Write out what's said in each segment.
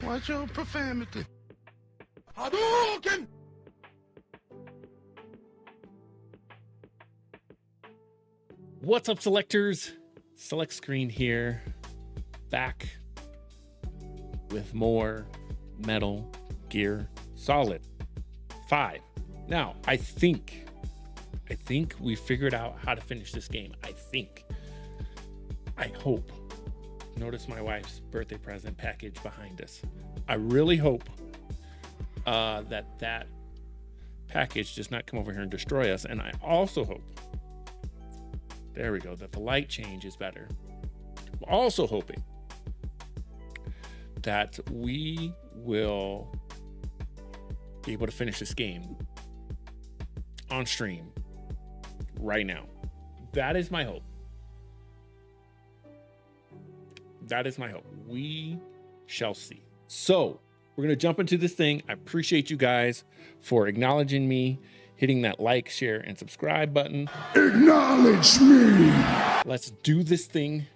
Watch your profanity. Hadouken! What's up, selectors? Select Screen here, back with more Metal Gear Solid 5. Now, I think we figured out how to finish this game. I hope. Notice my wife's birthday present package behind us. I really hope that package does not come over here and destroy us. And I also hope, there we go, that the light change is better. I'm also hoping that we will be able to finish this game on stream right now. That is my hope. That is my hope. We shall see. So we're going to jump into this thing. I appreciate you guys for acknowledging me, hitting that like, share, and subscribe button. Acknowledge me. Let's do this thing.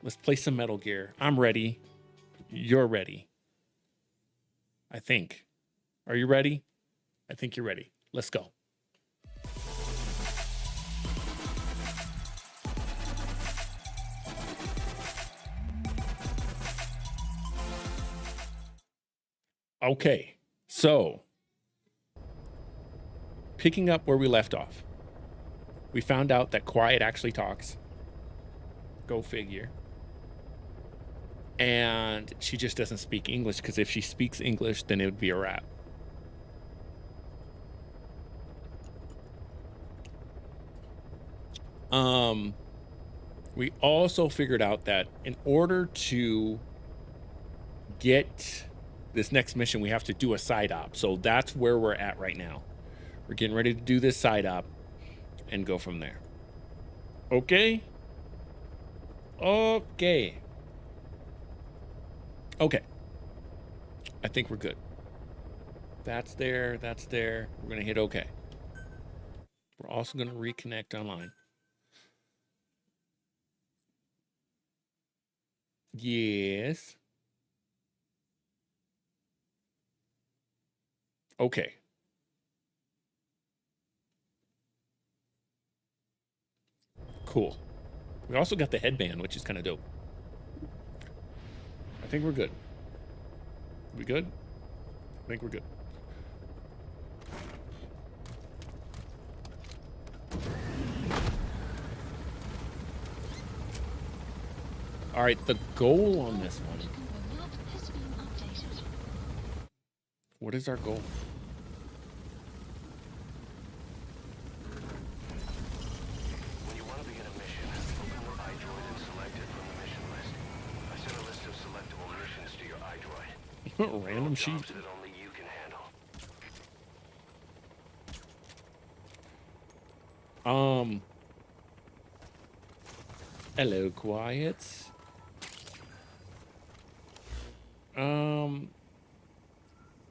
Let's play some Metal Gear. I'm ready. You're ready. I think. Are you ready? I think you're ready. Let's go. Okay, so picking up where we left off, we found out that Quiet actually talks. Go figure. And she just doesn't speak English, because if she speaks English, then it would be a wrap. We also figured out that in order to get this next mission, we have to do a side op. So that's where we're at right now. We're getting ready to do this side op and go from there. Okay. Okay. Okay. I think we're good. That's there. That's there. We're going to hit okay. We're also going to reconnect online. Yes. Okay. Cool. We also got the headband, which is kind of dope. I think we're good. We good? I think we're good. All right, the goal on this one. What is our goal? When you want to begin a mission, open your iDroid and select it from the mission list. I sent a list of selectable missions to your iDroid. Random sheet. Jobs that only you can handle. Hello, Quiet.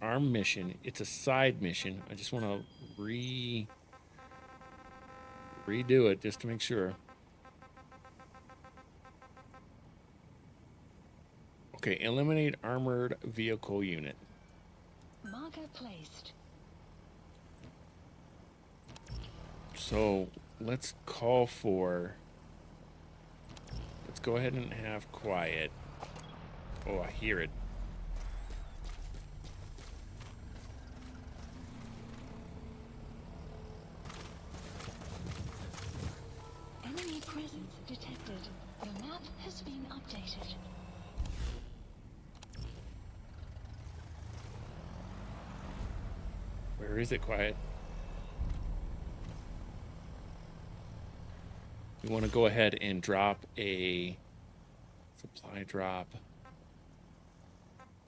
Our mission, it's a side mission. I just want to redo it just to make sure. Okay, eliminate armored vehicle unit. Marker placed. So let's call for, let's go ahead and have Quiet. Oh, I hear it. Enemy presence detected. The map has been updated. Where is it, Quiet? We want to go ahead and drop a supply drop.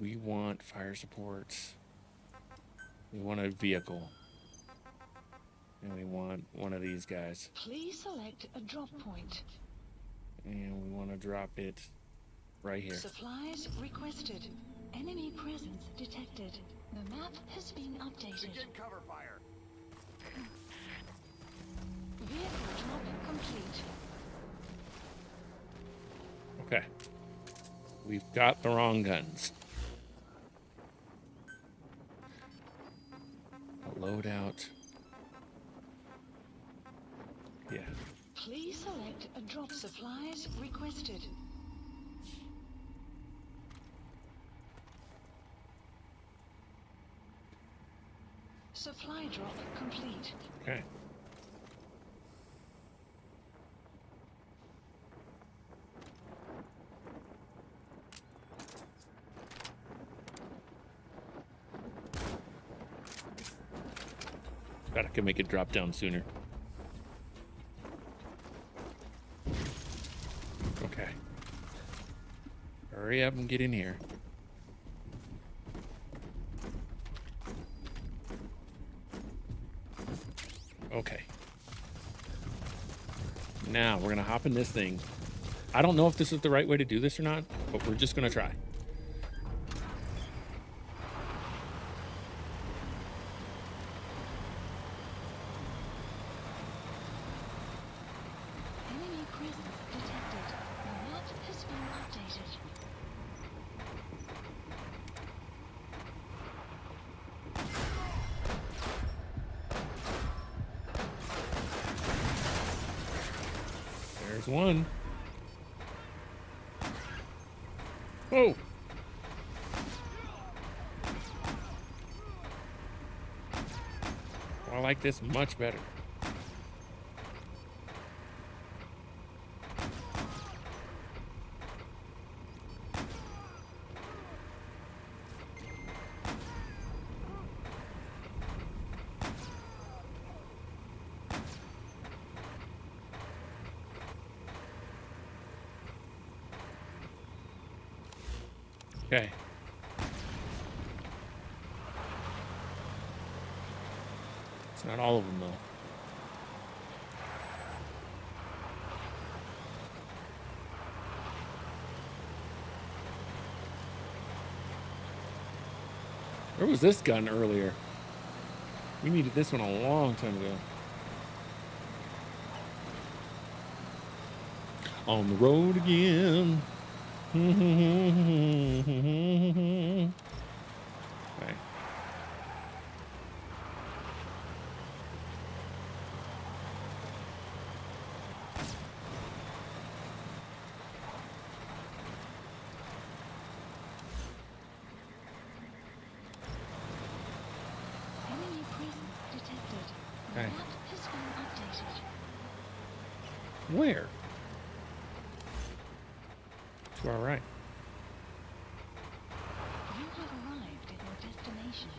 We want fire supports. We want a vehicle. And we want one of these guys. Please select a drop point. And we want to drop it right here. Supplies requested. Enemy presence detected. The map has been updated. Begin cover fire. Vehicle drop complete. Okay. We've got the wrong guns. loadout. Yeah. Please select a drop supplies requested. Supply drop complete. Okay. Bet I can make it drop down sooner. Okay. Hurry up and get in here. Okay. Now we're gonna hop in this thing. I don't know if this is the right way to do this or not, but we're just gonna try. Enemy presence detected. The map has been updated. There's one. Oh. I like this much better. Okay. It's not all of them, though. Where was this gun earlier? We needed this one a long time ago. On the road again. Okay. Enemy presence detected. The Okay. map has been updated. Where? To our right. You have arrived at your destination.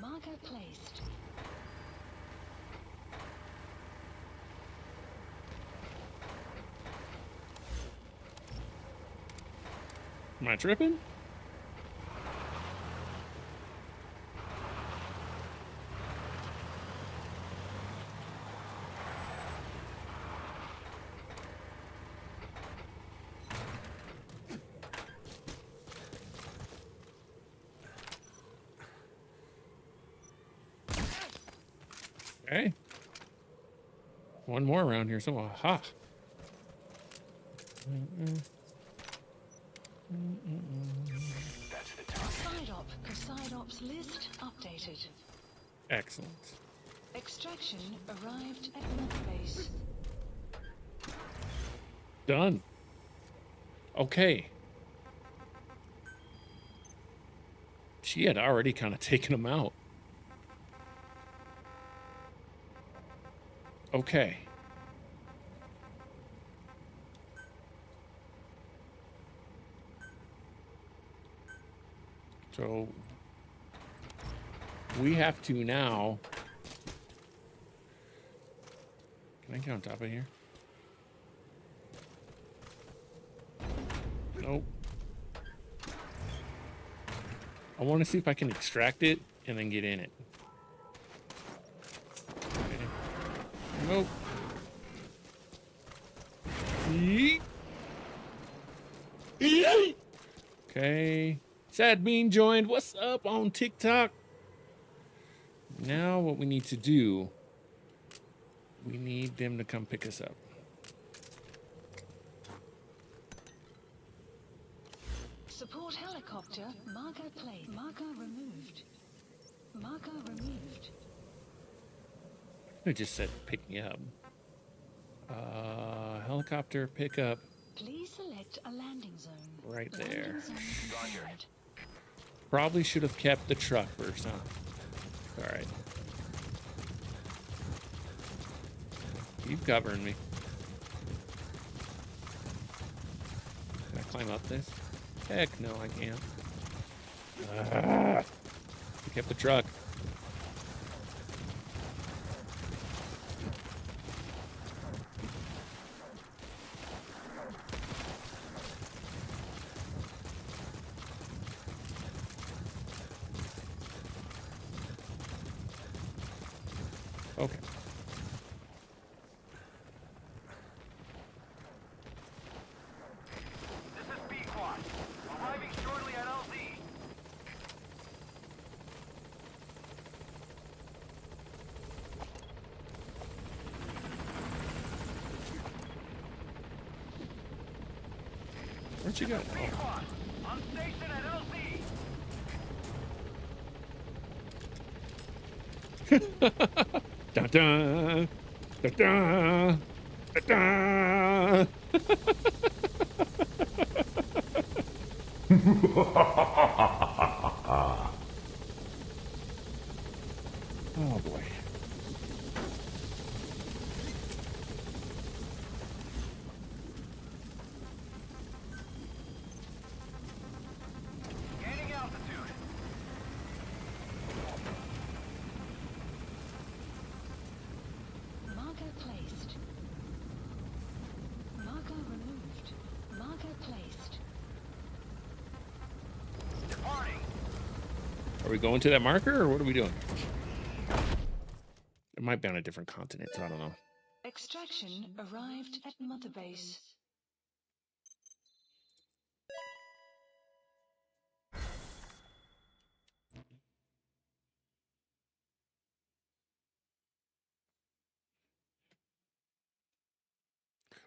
Marker placed. Am I tripping? Okay. One more around here. So, aha. That's the target. Side ops list updated. Excellent. Extraction arrived at mech base. Done. Okay. She had already kind of taken him out. Okay. So we have to now. Can I get on top of here? Nope. I want to see if I can extract it and then get in it. Okay. Nope. Yeet. Yeet. Okay. Sad Bean joined. What's up on TikTok? Now what we need to do, we need them to come pick us up. Support helicopter. Marker placed. Marker removed. Marker removed. It just said pick me up. Helicopter pickup Please select a landing zone. right there. Landing zone confirmed. Probably should have kept the truck first, huh? All right. Keep covering me. Can I climb up this? Heck no, I can't. We kept the truck. Okay. This is B-Quad. Arriving shortly at LZ. Where'd you go? Oh. B-Quad. On station at LZ. Dun dun, dun dun, dun dun. Oh boy. Gaining altitude. Marker placed. Marker removed. Marker placed. Departing. Are we going to that marker or what are we doing? It might be on a different continent, so I don't know. Extraction arrived at Mother Base.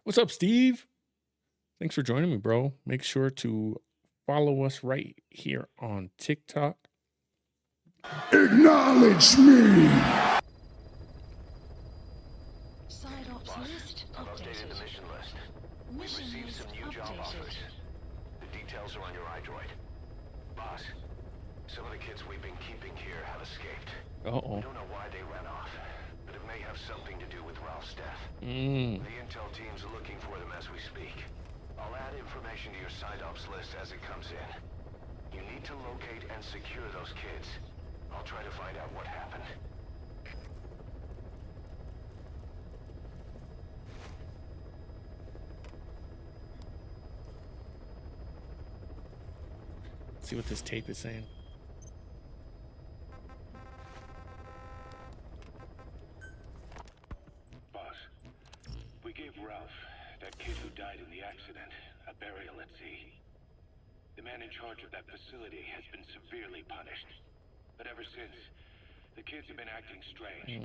What's up, Steve? Thanks for joining me, bro. Make sure to follow us right here on TikTok. Acknowledge me. Side ops list I've updated the updated. mission list. We've Mission received list some new job updated. offers. The details are on your iDroid. Boss, some of the kids we've been keeping here have escaped. Uh-oh. We don't know why they ran off, but it may have something to do with Ralph's death. Mm. The intel team's looking for them as we speak. I'll add information to your side ops list as it comes in. You need to locate and secure those kids. I'll try to find out what happened. See what this tape is saying. Boss, we gave Ralph, that kid who died in the accident, a burial at sea. The man in charge of that facility has been severely punished. But ever since, the kids have been acting strange.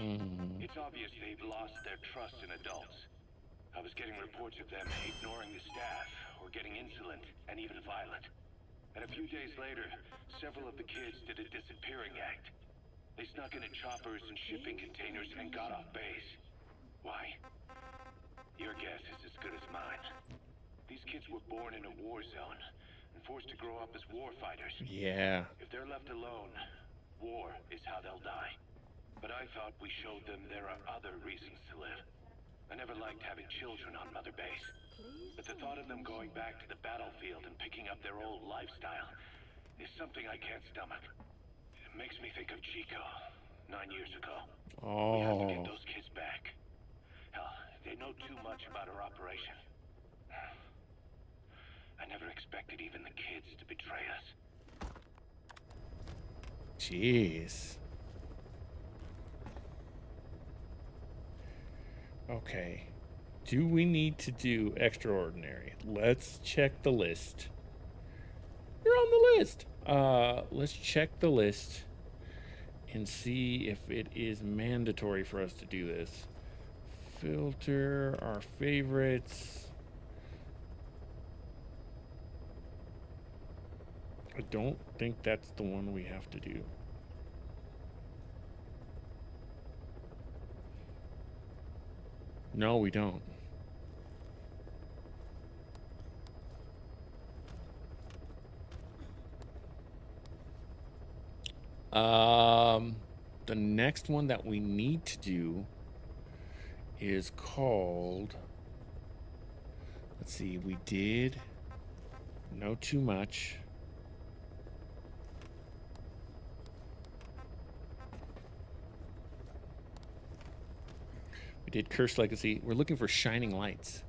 It's obvious they've lost their trust in adults. I was getting reports of them ignoring the staff, or getting insolent, and even violent. And a few days later, several of the kids did a disappearing act. They snuck into choppers and shipping containers and got off base. Why? Your guess is as good as mine. These kids were born in a war zone and forced to grow up as war fighters. Yeah. If they're left alone, war is how they'll die. But I thought we showed them there are other reasons to live. I never liked having children on Mother Base. But the thought of them going back to the battlefield and picking up their old lifestyle is something I can't stomach. It makes me think of Chico, 9 years ago. We have to get Oh. those kids back. Hell, they know too much about our operation. I never expected even the kids to betray us. Jeez. Okay. Do we need to do extraordinary? Let's check the list. You're on the list. Let's check the list and see if it is mandatory for us to do this. Filter our favorites. I don't think that's the one we have to do. No, we don't. The next one that we need to do is called, let's see, we did know too much. We did Cursed Legacy. We're looking for Shining Lights.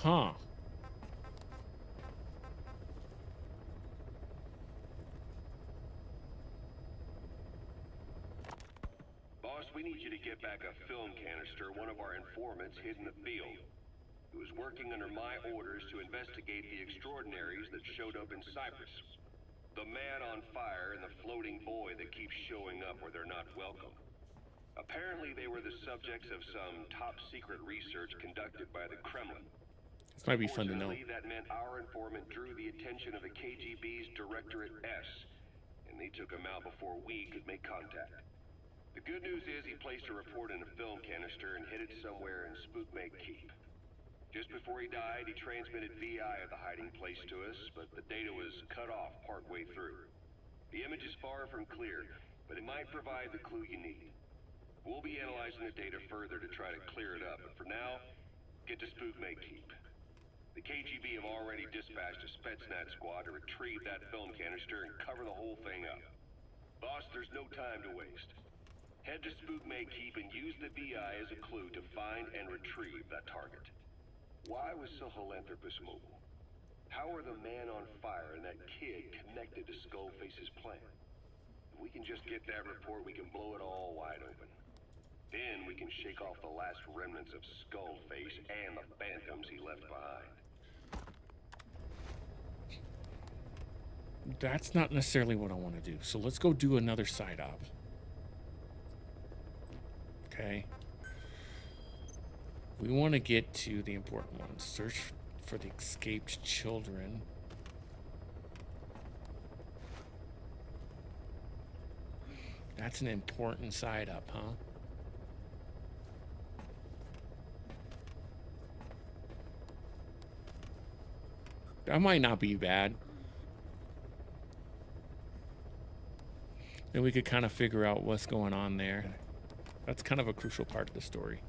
Huh. Boss, we need you to get back a film canister one of our informants hid in the field. He was working under my orders to investigate the extraordinaries that showed up in Cyprus. The man on fire and the floating boy that keeps showing up where they're not welcome. Apparently they were the subjects of some top-secret research conducted by the Kremlin. This might be fun to know. That meant our informant drew the attention of the KGB's Directorate S, and they took him out before we could make contact. The good news is he placed a report in a film canister and hid it somewhere in Spookmake Keep. Just before he died, he transmitted VI of the hiding place to us, but the data was cut off partway through. The image is far from clear, but it might provide the clue you need. We'll be analyzing the data further to try to clear it up, but for now, get to Spookmake Keep. The KGB have already dispatched a Spetsnaz squad to retrieve that film canister and cover the whole thing up. Boss, there's no time to waste. Head to Spookmake Keep and use the VI as a clue to find and retrieve that target. Why was Sahelanthropus mobile? How are the man on fire and that kid connected to Skullface's plan? If we can just get that report, we can blow it all wide open. Then we can shake off the last remnants of Skullface and the phantoms he left behind. That's not necessarily what I want to do. So let's go do another side op. Okay. We want to get to the important ones. Search for the escaped children. That's an important side up, huh? That might not be bad. Then we could kind of figure out what's going on there. That's kind of a crucial part of the story.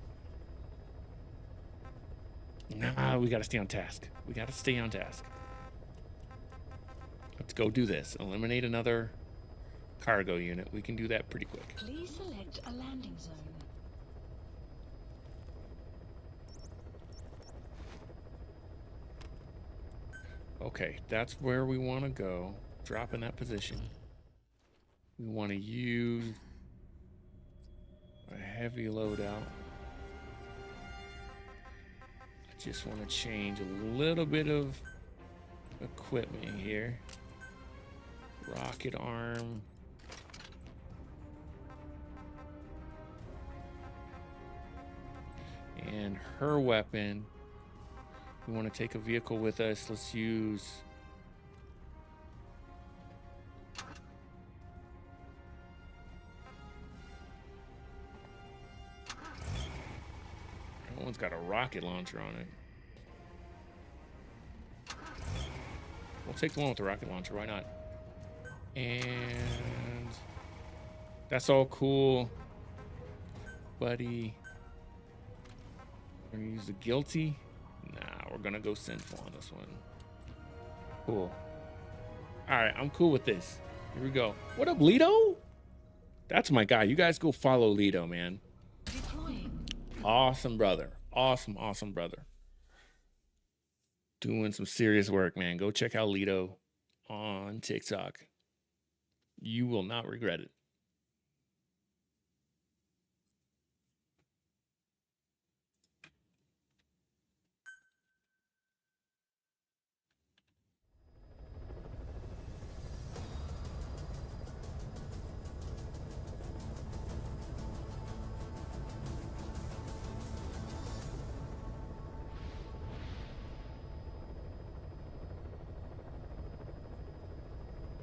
Nah, we gotta stay on task. We gotta stay on task. Let's go do this. Eliminate another cargo unit. We can do that pretty quick. Please select a landing zone. Okay, that's where we want to go. Drop in that position. We want to use a heavy loadout. I just want to change a little bit of equipment here. Rocket arm. And her weapon. We want to take a vehicle with us. Let's use... That one's got a rocket launcher on it. We'll take the one with the rocket launcher. Why not? And... That's all cool. Buddy. We're going to use the guilty. Nah, we're gonna go sinful on this one. Cool. Alright, I'm cool with this. Here we go. What up, Lito? That's my guy. You guys go follow Lito, man. Deploying. Awesome brother. Awesome brother. Doing some serious work, man. Go check out Lito on TikTok. You will not regret it.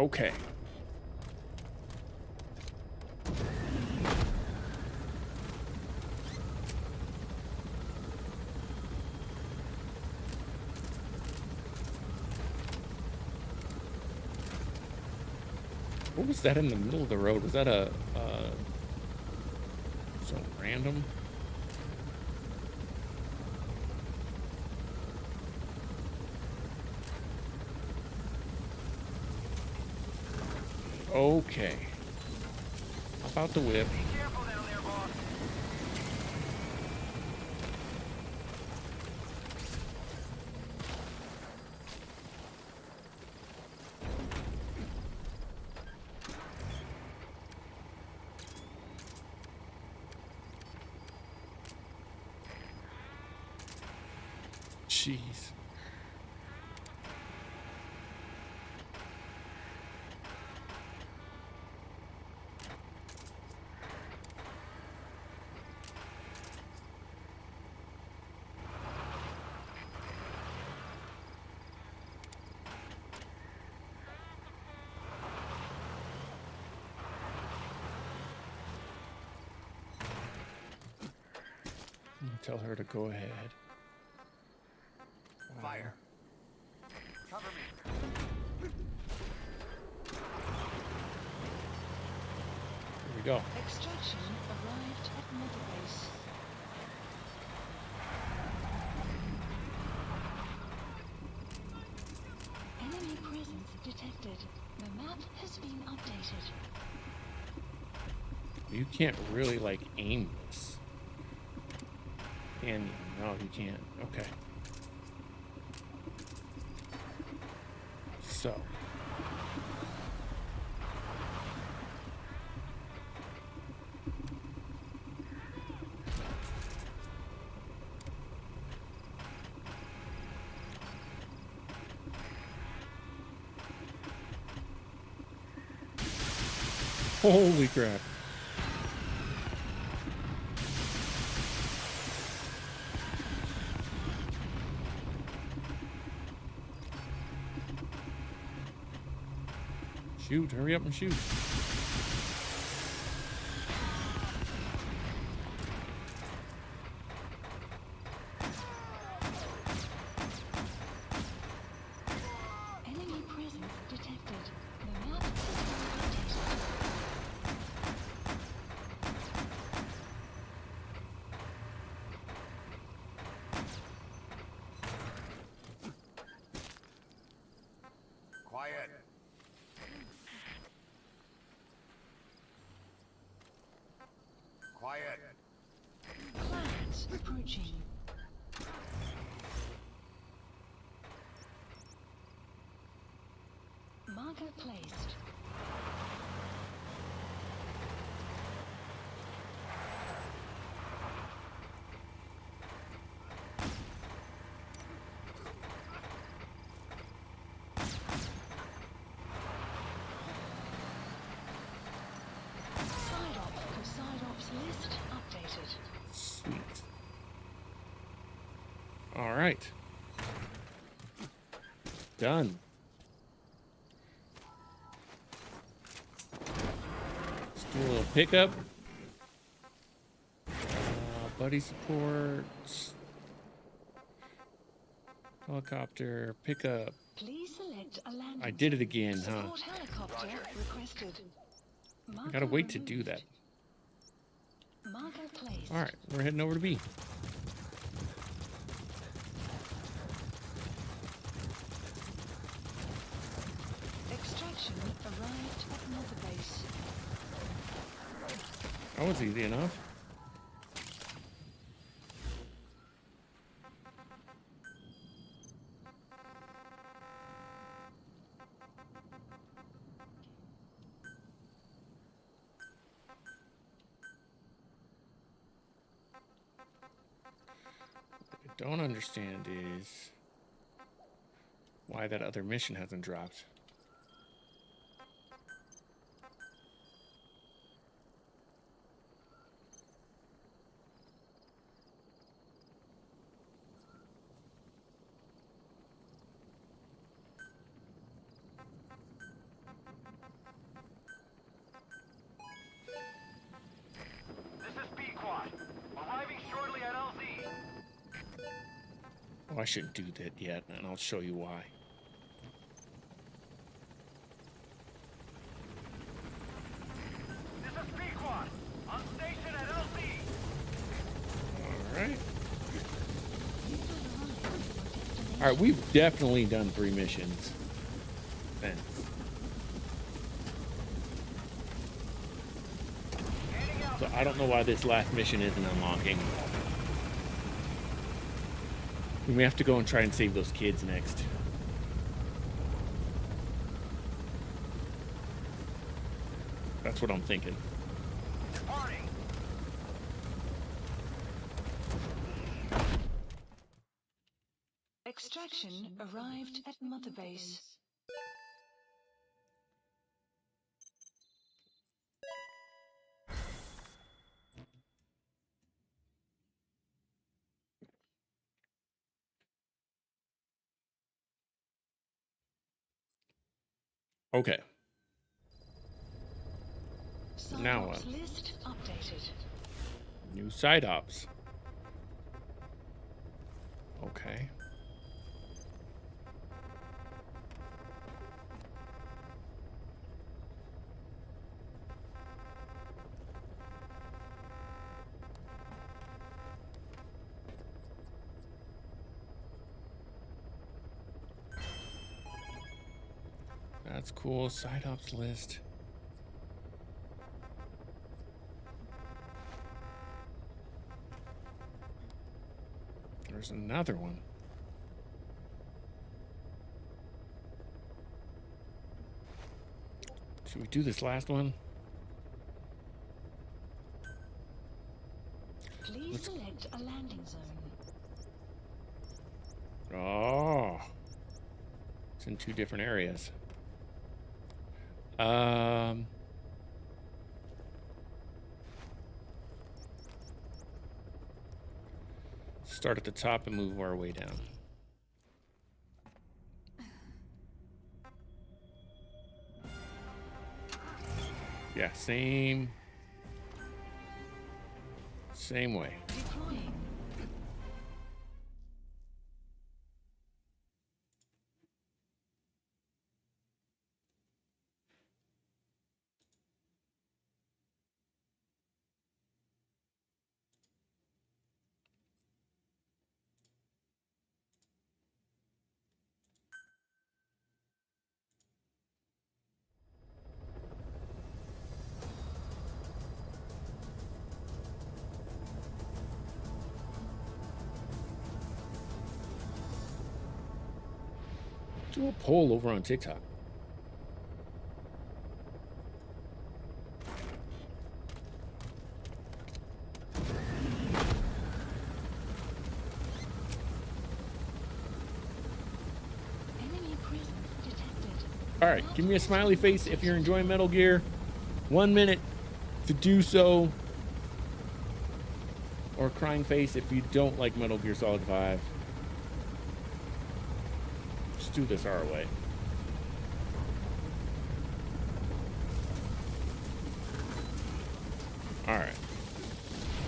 Okay. What was that in the middle of the road? Was that a some random? Okay. Hop out the whip. Be careful down there, boss. Jeez. Tell her to go ahead. Fire. Cover me. Here we go. Extraction arrived at Mother Base. Enemy presence detected. The map has been updated. You can't really like aim this. Can you? No, you can't. Okay. So. Holy crap. Shoot, hurry up and shoot. Enemy presence detected. The map has been updated. Quiet. Quiet. Clouds approaching. Marker placed. Side ops list updated. Sweet. All right. Done. Let's do a little pickup. Buddy support. Helicopter pickup. Please select a landing. I did it again, huh? Support helicopter requested. I gotta wait to do that. Marker placed. All right, we're heading over to B. Extraction arrived at Mother Base. That was easy enough. What I don't understand is why that other mission hasn't dropped. Oh, I shouldn't do that yet, and I'll show you why. This is Pequod. On station at LZ. All right. All right, we've definitely done 3 missions. Then. So I don't know why this last mission isn't unlocking. We may have to go and try and save those kids next. That's what I'm thinking. Departing. Extraction arrived at Mother Base. Okay. Now Sign-ups list updated. New side ops. Okay. That's cool. Side ops list. There's another one. Should we do this last one? Please select a landing zone. Oh. It's in 2 different areas. Start at the top and move our way down. Yeah, same way. Deploying. Do a poll over on TikTok. Enemy presence detected. All right, give me a smiley face if you're enjoying Metal Gear. 1 minute to do so. Or a crying face if you don't like Metal Gear Solid 5. Let's do this our way. All right.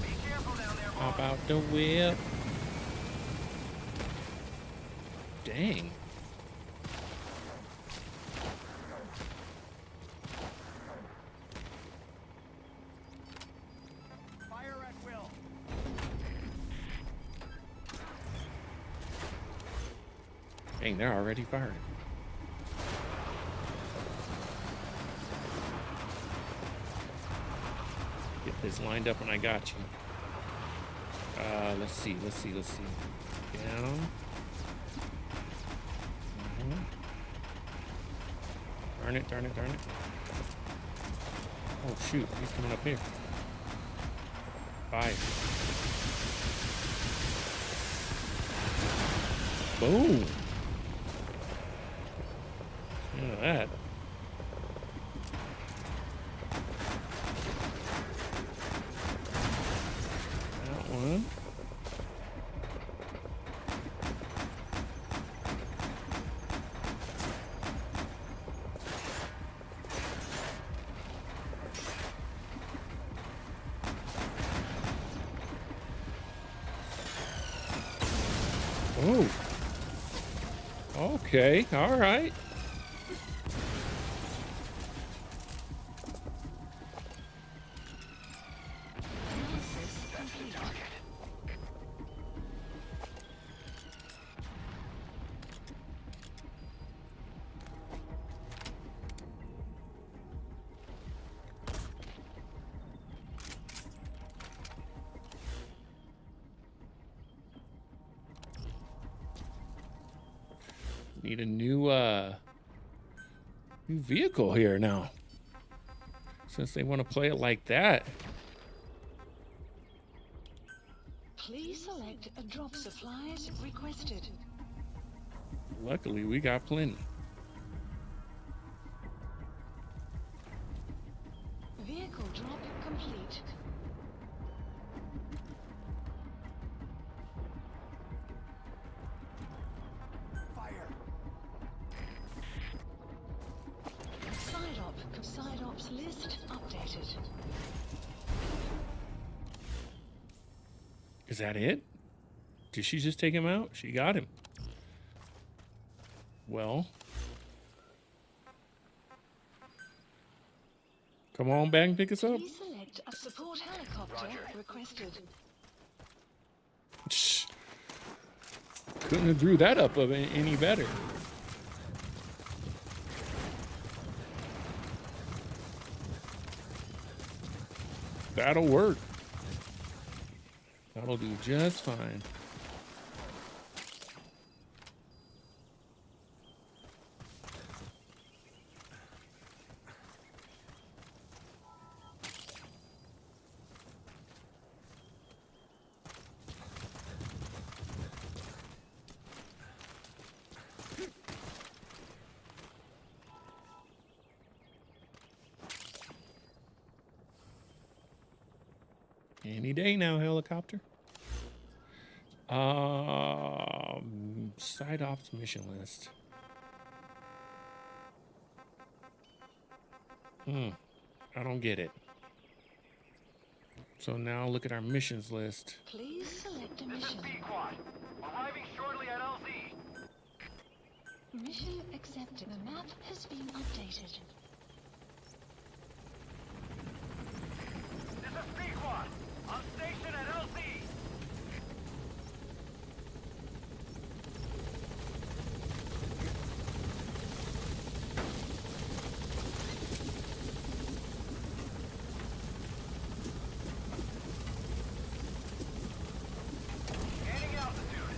Be careful down there, Hop boss. out the whip. Dang. Fire at will. Dang, they're already firing. Get this lined up and I got you. Let's see. Down. Mhm. Darn it. Oh shoot, he's coming up here. 5. Boom. Look at that. That one. Oh. Okay, all right. Need a new vehicle here now. Since they want to play it like that. Please select a drop supplies requested. Luckily, we got plenty. Vehicle drop complete. Side ops list updated. Is that it? Did she just take him out? She got him. Well. Come on back and pick us up. Please select a support helicopter requested. Shh. Couldn't have drew that up of any better. That'll work. That'll do just fine. Any day now, helicopter. Side ops mission list. I don't get it. So now look at our missions list. Please select a mission. Pequod, arriving shortly at LZ. Mission accepted. The map has been updated. This is Pequod, on station at LZ. Gaining altitude.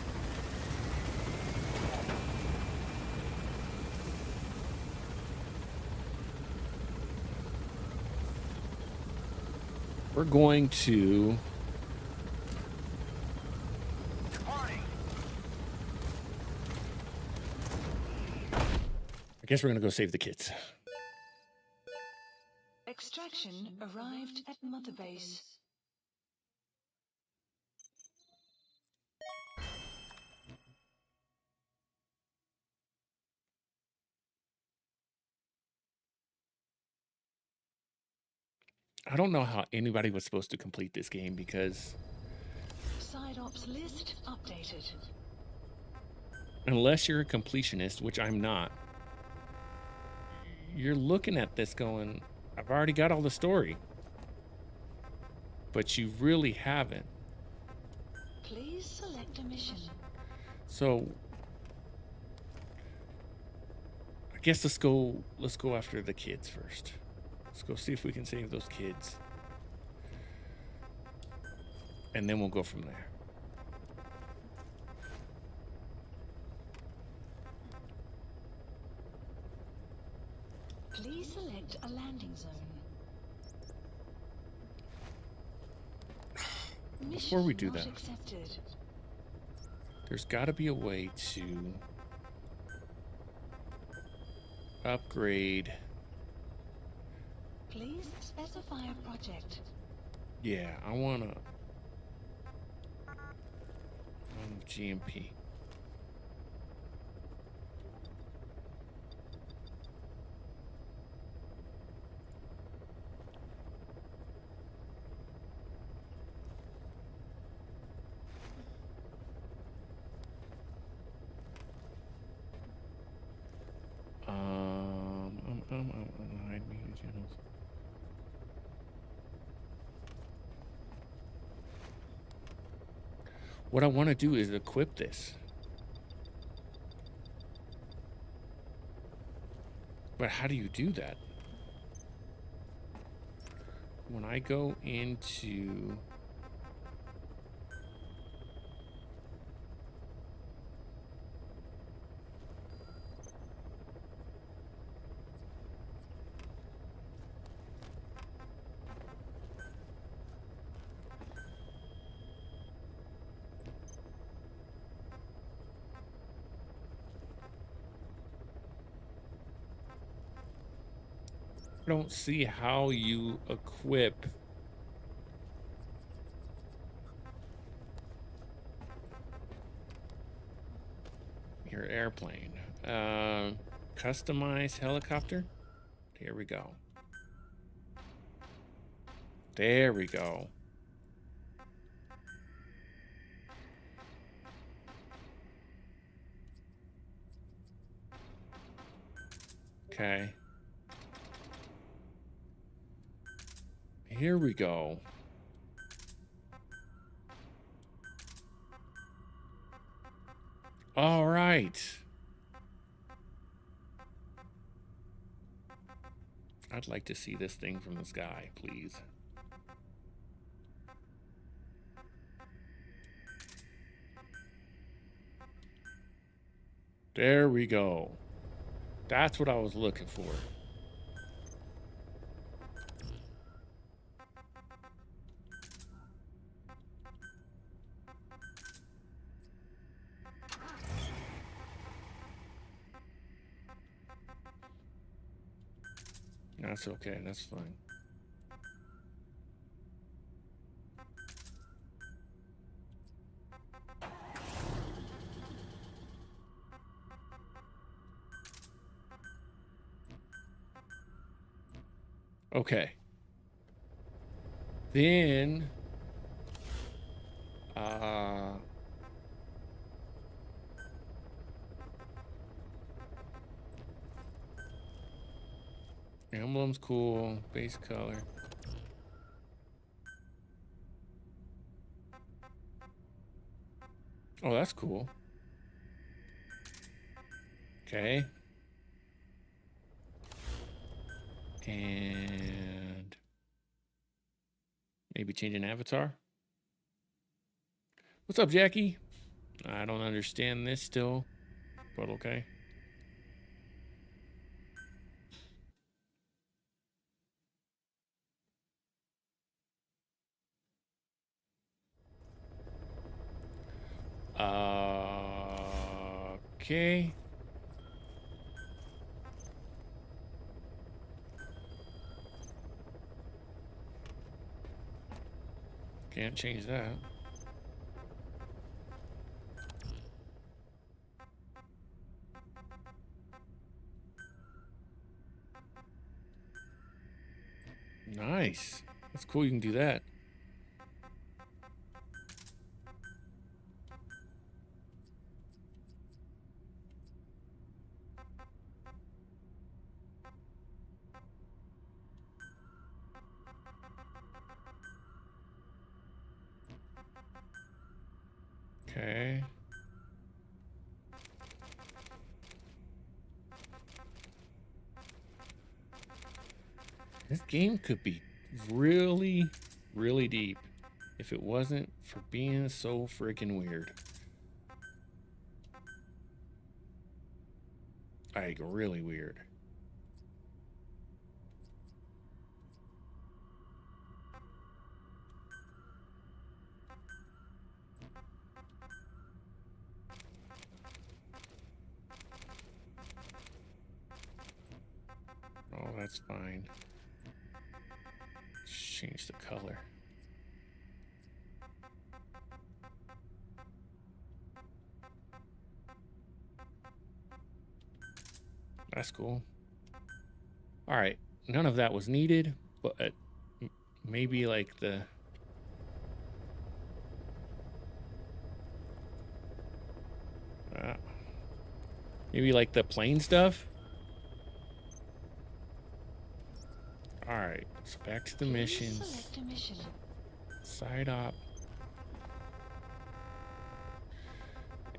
We're going to Departing. I guess we're gonna go save the kids. Extraction arrived at Mother Base. I don't know how anybody was supposed to complete this game because Side ops list updated. unless you're a completionist, which I'm not, you're looking at this going, I've already got all the story. But you really haven't. Please select a mission. So I guess let's go after the kids first. Let's go see if we can save those kids. And then we'll go from there. Please select a landing zone. Before we do Mission that, not accepted. there's got to be a way to upgrade. Please specify a project. Yeah, I want to GMP. side media channels. What I want to do is equip this. But how do you do that? When I go into... I don't see how you equip your airplane. Customize helicopter. Here we go. There we go. Okay. Here we go. All right. I'd like to see this thing from the sky, please. There we go. That's what I was looking for. That's okay, that's fine. Okay. Then emblem's cool, base color. Oh, that's cool. Okay. And maybe change an avatar. What's up, Jackie? I don't understand this still, but okay. Okay. Can't change that. Nice. That's cool. You can do that. Okay. This game could be really, really deep if it wasn't for being so freaking weird. Like, really weird. Oh, that's fine. Change the color. That's cool. All right. None of that was needed, but maybe like the... maybe like the plain stuff. All right, so back to the Please missions. select a mission. Side op.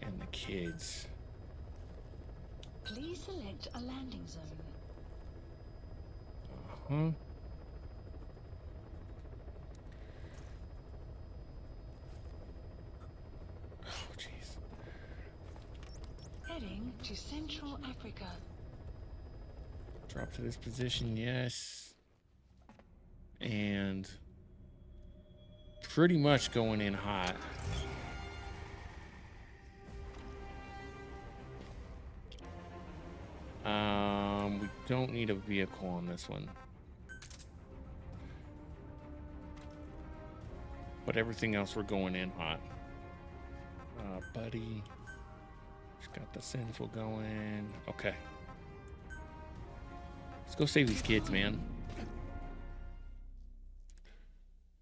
And the kids. Please select a landing zone. Uh-huh. Oh, jeez. Heading to Central Africa. Drop to this position, yes. And pretty much going in hot. We don't need a vehicle on this one. But everything else we're going in hot. Buddy. Just got the sinful going. Okay. Let's go save these kids, man.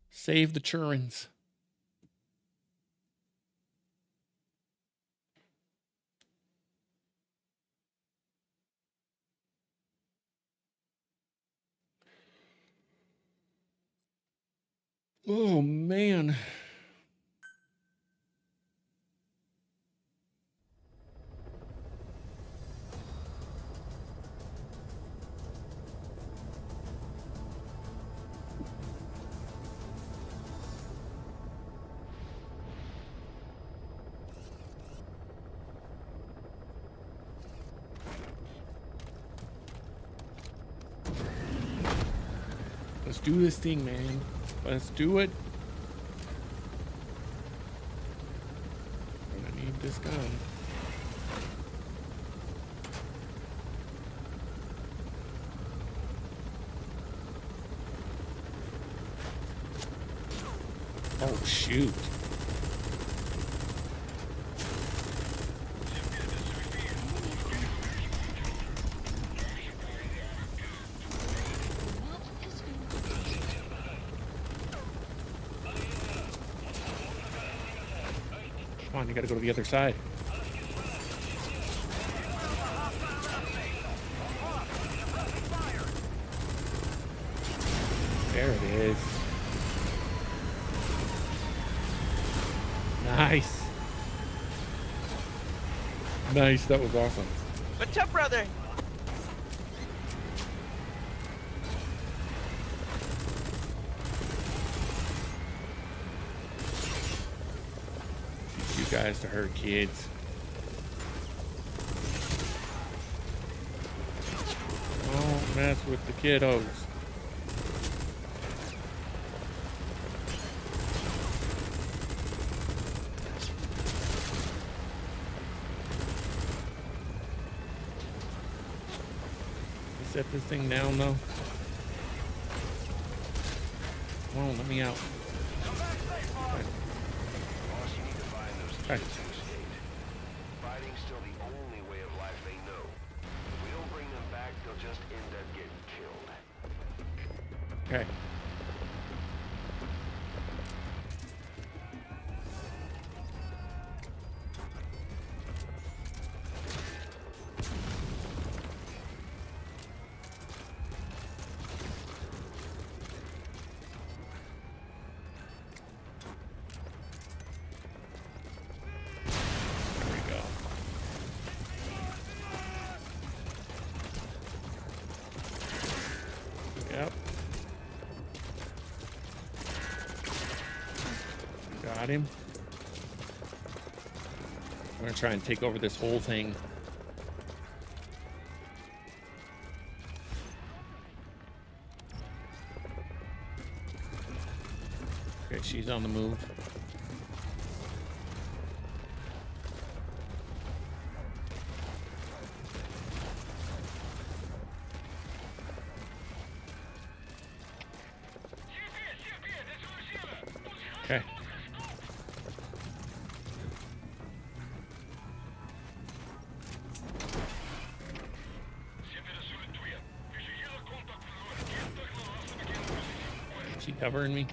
Save the churns. Oh, man. Let's do this thing, man. Let's do it. I need this gun. Oh, shoot. Come on, you gotta go to the other side. There it is. Nice. Nice, that was awesome. What's up, brother? Teach you guys to hurt kids. Don't mess with the kiddos. Set this thing down though. Come on, let me out. Boss, you need to find those Hey. kids who escaped. Fighting's still the only way of life they know. If we don't bring them back, they'll just end up getting killed. Okay. There we go. Yep. Got him. I'm gonna try and take over this whole thing. Okay, she's on the move. Okay. Is she covering me?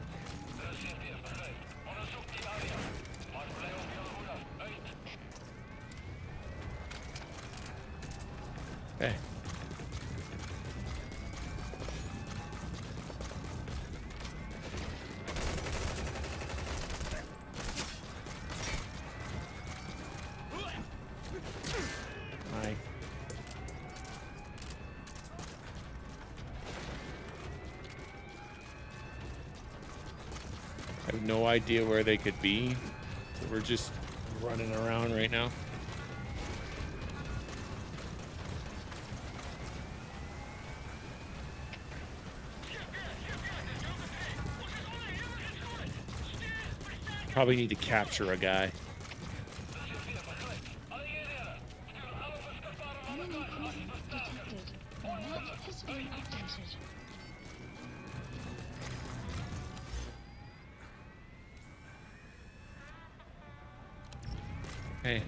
Okay. I have no idea where they could be. So we're just running around right now. Probably need to capture a guy. Enemy presence detected. The map has been updated. Hey.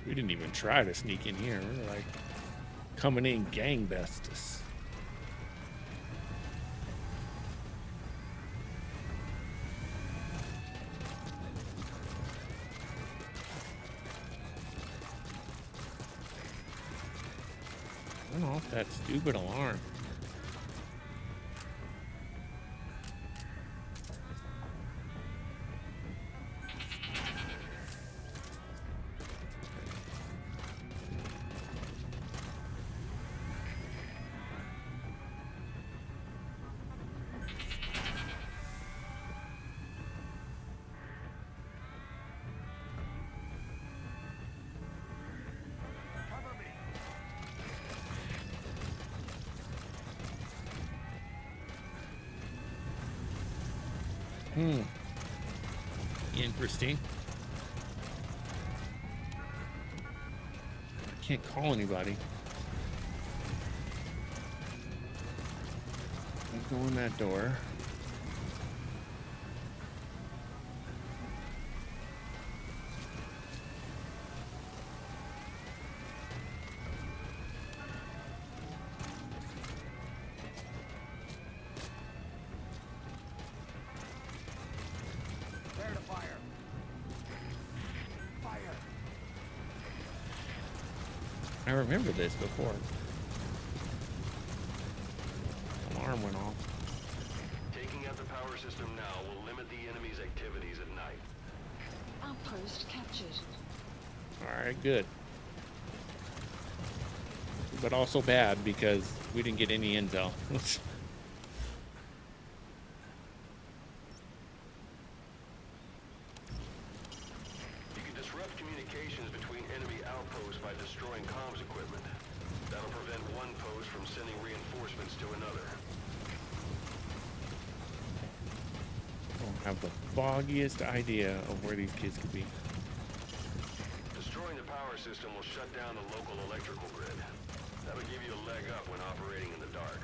We didn't even try to sneak in here. We're like coming in gangbusters. Turn off that stupid alarm. Interesting. I can't call anybody. Let's go in that door. Prepare to fire. Fire. I remember this before. Alarm went off. Taking out the power system now will limit the enemy's activities at night. Outpost captured. Alright, good. But also bad because we didn't get any intel. You can disrupt communications between enemy outposts by destroying comms equipment. That'll prevent one post from sending reinforcements to another. I don't have the foggiest idea of where these kids could be. Destroying the power system will shut down the local electrical grid. That'll give you a leg up when operating in the dark.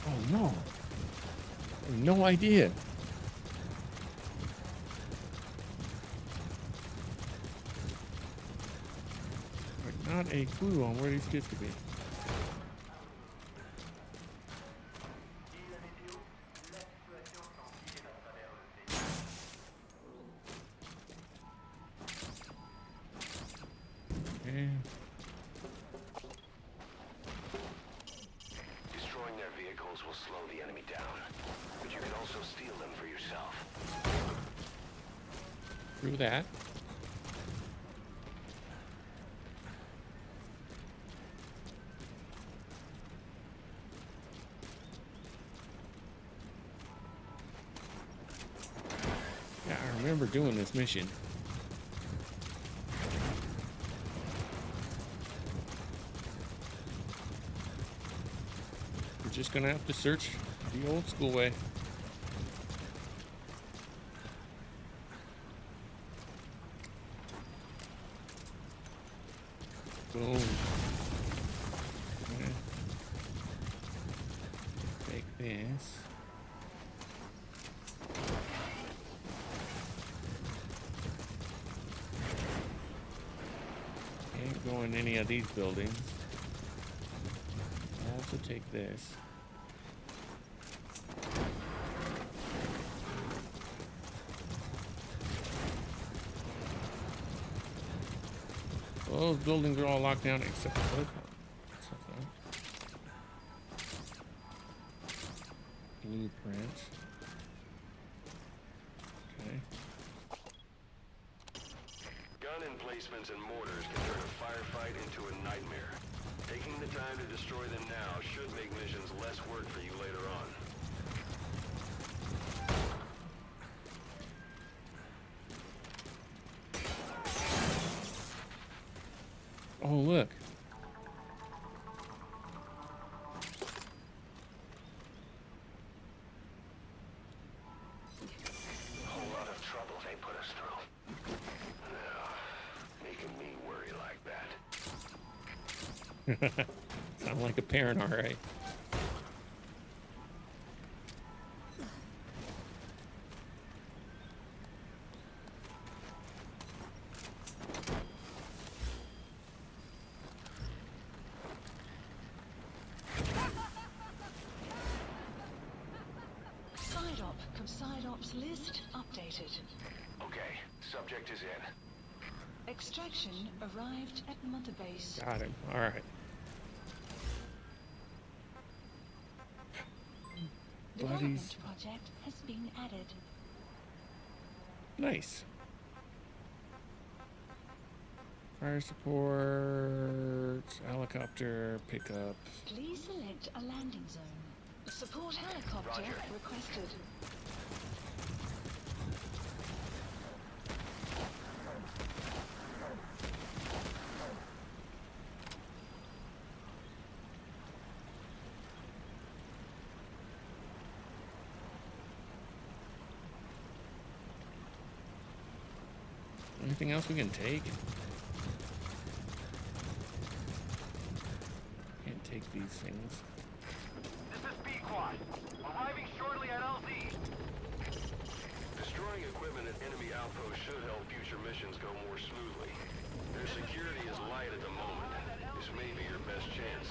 Oh no. I have no idea. Like, not a clue on where these kids could be. Okay. Destroying their vehicles will slow the enemy down, but you can also steal them for yourself. Through that. Yeah, I remember doing this mission. We're just gonna have to search the old school way. Boom. Okay. Take this. Can't go in any of these buildings. I'll also take this. Those buildings are all locked down except for those ones. Blueprint. Okay. Gun emplacements and mortars can turn a firefight into a nightmare. Taking the time to destroy them now should make missions less work for you later on. Oh, look. A whole lot of trouble they put us through. No, making me worry like that. Sound like a parent, all right. Side ops list updated. Okay, subject is in. Extraction arrived at Mother Base. Got him. All right. Development project has been added. Nice. Fire support, helicopter, pickup. Please select a landing zone. Support helicopter Roger. requested. Anything else we can take? Can't take these things. This is Pequod. Arriving shortly at LZ. Destroying equipment at enemy outposts should help future missions go more smoothly. Their security is light at the moment. This may be your best chance.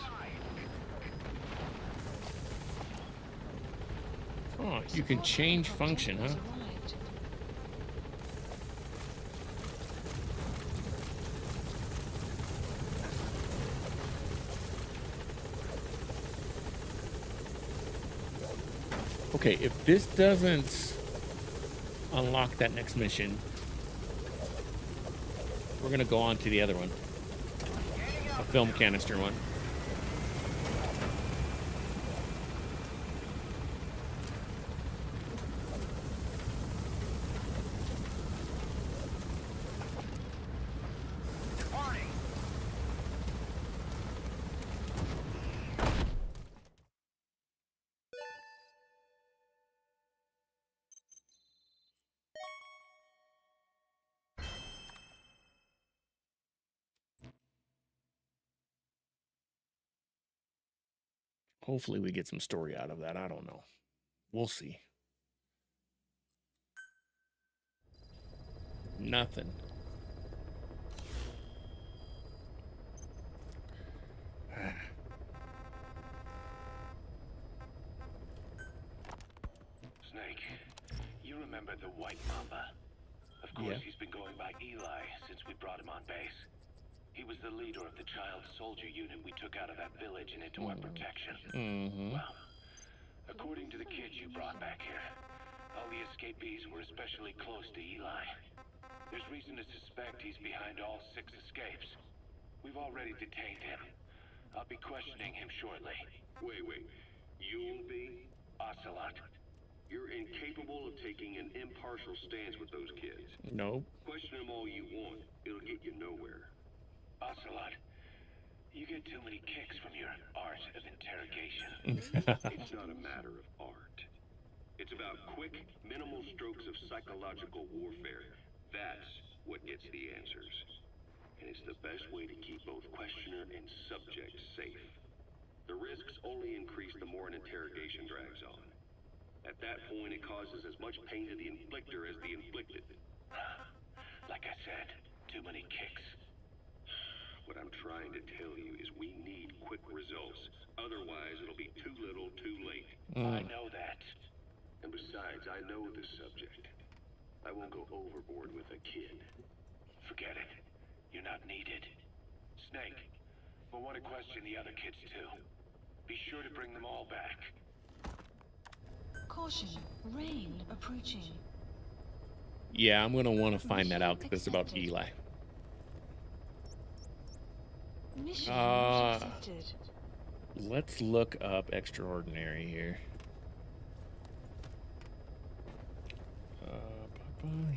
Oh, you can change function, huh? Arrived. Okay, if this doesn't unlock that next mission, we're gonna go on to the other one. A film canister one. Departing. Hopefully we get some story out of that. I don't know. We'll see. Nothing. Snake, you remember the White Mamba? Of course, Yeah. he's been going by Eli since we brought him on base. He was the leader of the child soldier unit we took out of that village and into our protection. Mm-hmm. Well, according to the kids you brought back here, all the escapees were especially close to Eli. There's reason to suspect he's behind all 6 escapes. We've already detained him. I'll be questioning him shortly. Wait. You'll be? Ocelot. You're incapable of taking an impartial stance with those kids. Nope. Question them all you want. It'll get you nowhere. Ocelot, you get too many kicks from your art of interrogation. It's not a matter of art. It's about quick, minimal strokes of psychological warfare. That's what gets the answers. And it's the best way to keep both questioner and subject safe. The risks only increase the more an interrogation drags on. At that point, it causes as much pain to the inflictor as the inflicted. Like I said, too many kicks. What I'm trying to tell you is we need quick results. Otherwise, it'll be too little, too late. I know that. And besides, I know this subject. I won't go overboard with a kid. Forget it. You're not needed. Snake, we'll want to question the other kids too. Be sure to bring them all back. Caution, rain approaching. Yeah, I'm gonna want to find that out because it's about Eli. Mission not accepted. Let's look up extraordinary here.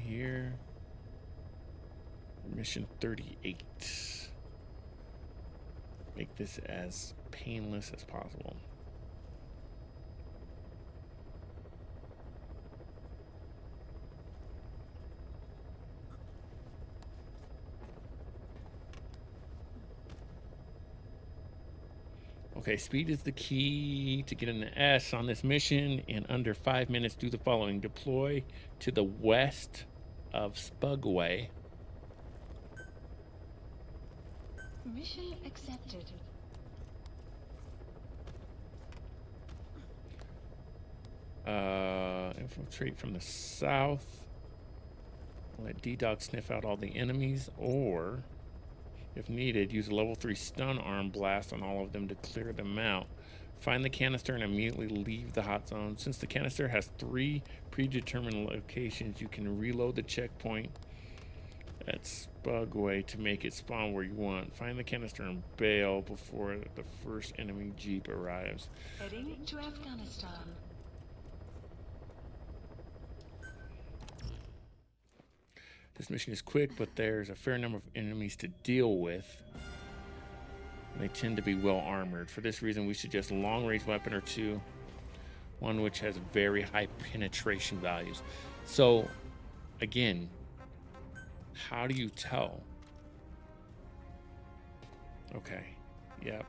Here. Mission 38. Make this as painless as possible. Okay, speed is the key to get an S on this mission. In under 5 minutes, do the following. Deploy to the west of Spugway. Mission accepted. Infiltrate from the south. Let D-Dog sniff out all the enemies, or if needed, use a level 3 stun arm blast on all of them to clear them out. Find the canister and immediately leave the hot zone. Since the canister has 3 predetermined locations, you can reload the checkpoint at Spugway to make it spawn where you want. Find the canister and bail before the first enemy jeep arrives. Heading to Afghanistan. This mission is quick, but there's a fair number of enemies to deal with. They tend to be well armored. For this reason, we suggest a long-range weapon or two, one which has very high penetration values. So, again, how do you tell? Okay, yep.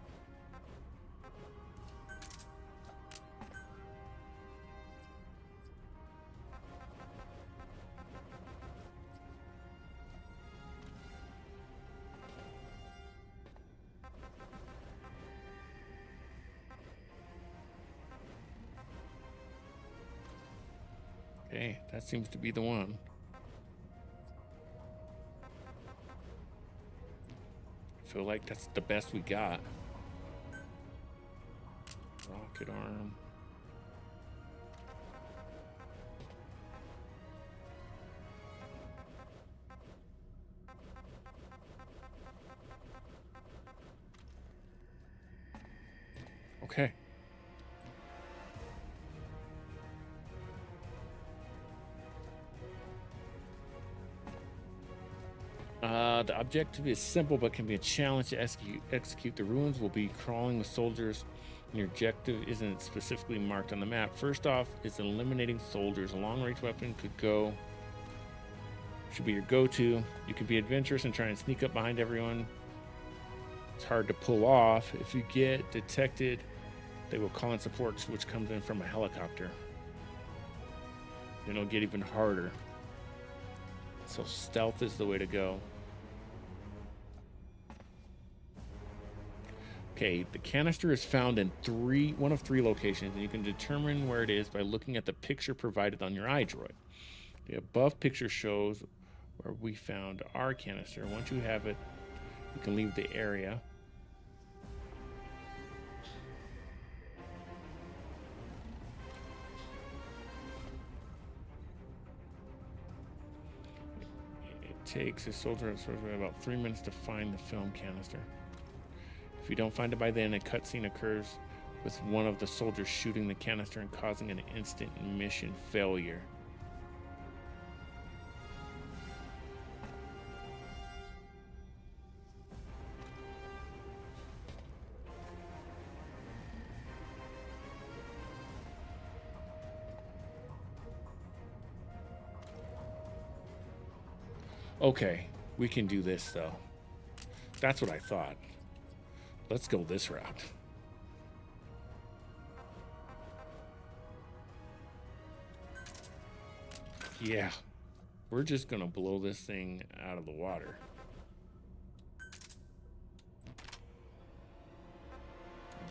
Okay, that seems to be the one. I feel like that's the best we got. Rocket arm. Okay. The objective is simple but can be a challenge to execute. The ruins will be crawling with soldiers, and your objective isn't specifically marked on the map. First off is eliminating soldiers. A long-range weapon should be your go-to. You can be adventurous and try and sneak up behind everyone. It's hard to pull off. If you get detected, they will call in support, which comes in from a helicopter. Then it'll get even harder. So stealth is the way to go. Okay, the canister is found in one of three locations, and you can determine where it is by looking at the picture provided on your iDroid. The above picture shows where we found our canister. Once you have it, you can leave the area. It takes a soldier about 3 minutes to find the film canister. If you don't find it by then, a cutscene occurs with one of the soldiers shooting the canister and causing an instant mission failure. Okay, we can do this though. That's what I thought. Let's go this route. Yeah, we're just gonna blow this thing out of the water.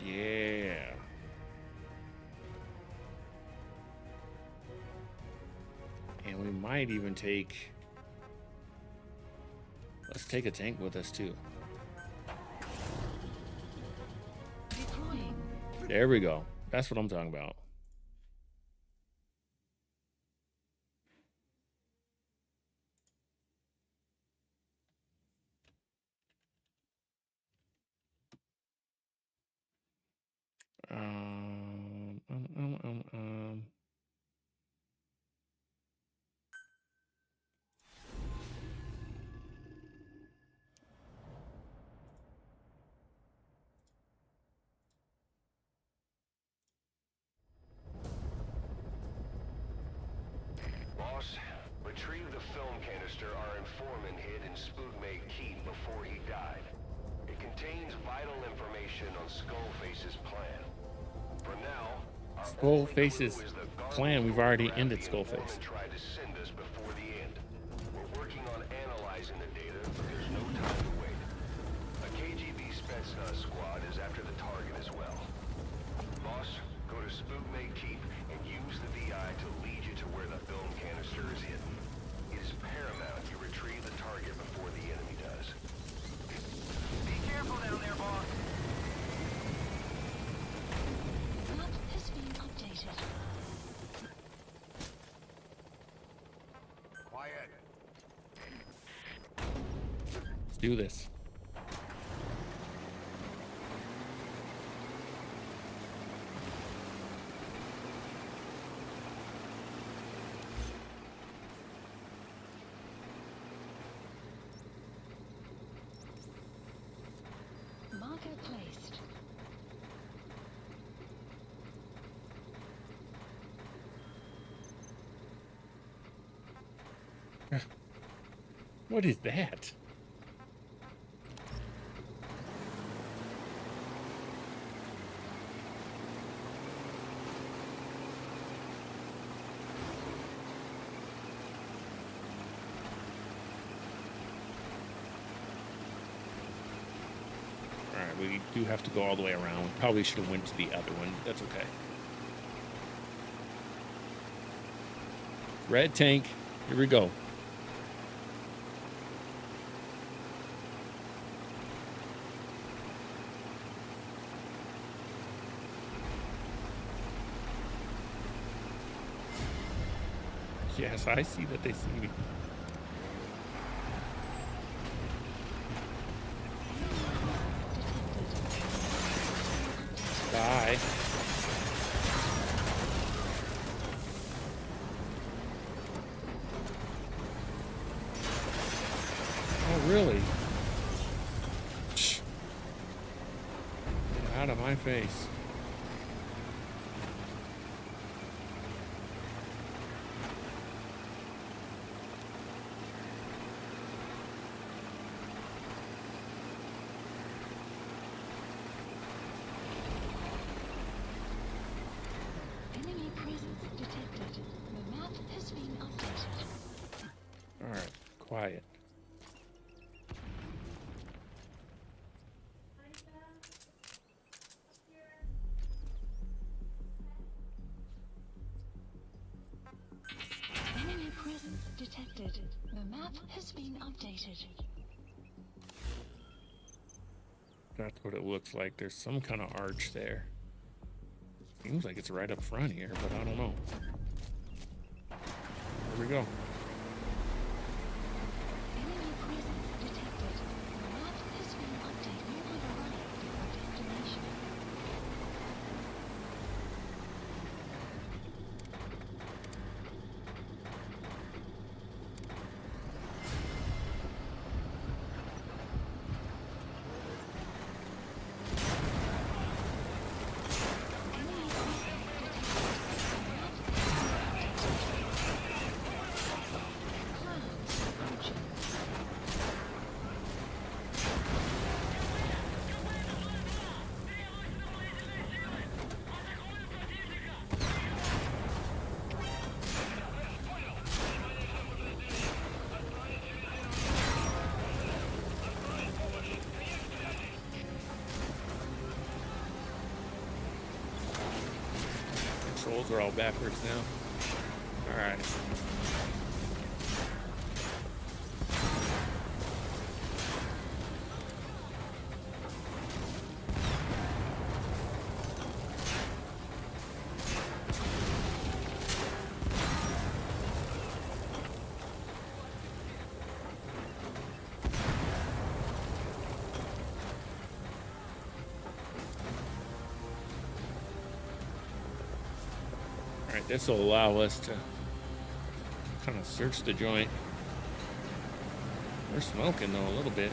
Yeah. And we might even let's take a tank with us too. There we go. That's what I'm talking about. Um, um, um, um, um. Boss, retrieve the film canister our informant hid in Spookmate Keep before he died. It contains vital information on Skullface's plan. For now, our only Skullface's clue is the plan. We've already ended Skullface. tried to send us before the end. We're working on analyzing the data, but there's no time to wait. A KGB Spetsnaz squad is after the target as well. Boss, go to Spookmate Keep and use the VI to lead you to where the film canister is hidden. It is paramount you retrieve the target before the enemy does. Be careful down there, boss. Map has been updated. Quiet. Let's do this. Marker placed. What is that? Alright, we do have to go all the way around. We probably should have went to the other one. That's okay. Red tank. Here we go. Yes, I see that they see me. Bye. Oh, really? Shh. Get out of my face. Enemy presence detected. The map has been updated. All right, quiet. Enemy presence detected. The map has been updated. That's what it looks like. There's some kind of arch there. Seems like it's right up front here, but I don't know. Here we go. Enemy presence detected. The map has been updated. You have arrived at your destination. Enemy presence detected. Clouds approaching. Controls are all backwards now. All right. Alright, this will allow us to kind of search the joint. We're smoking though a little bit.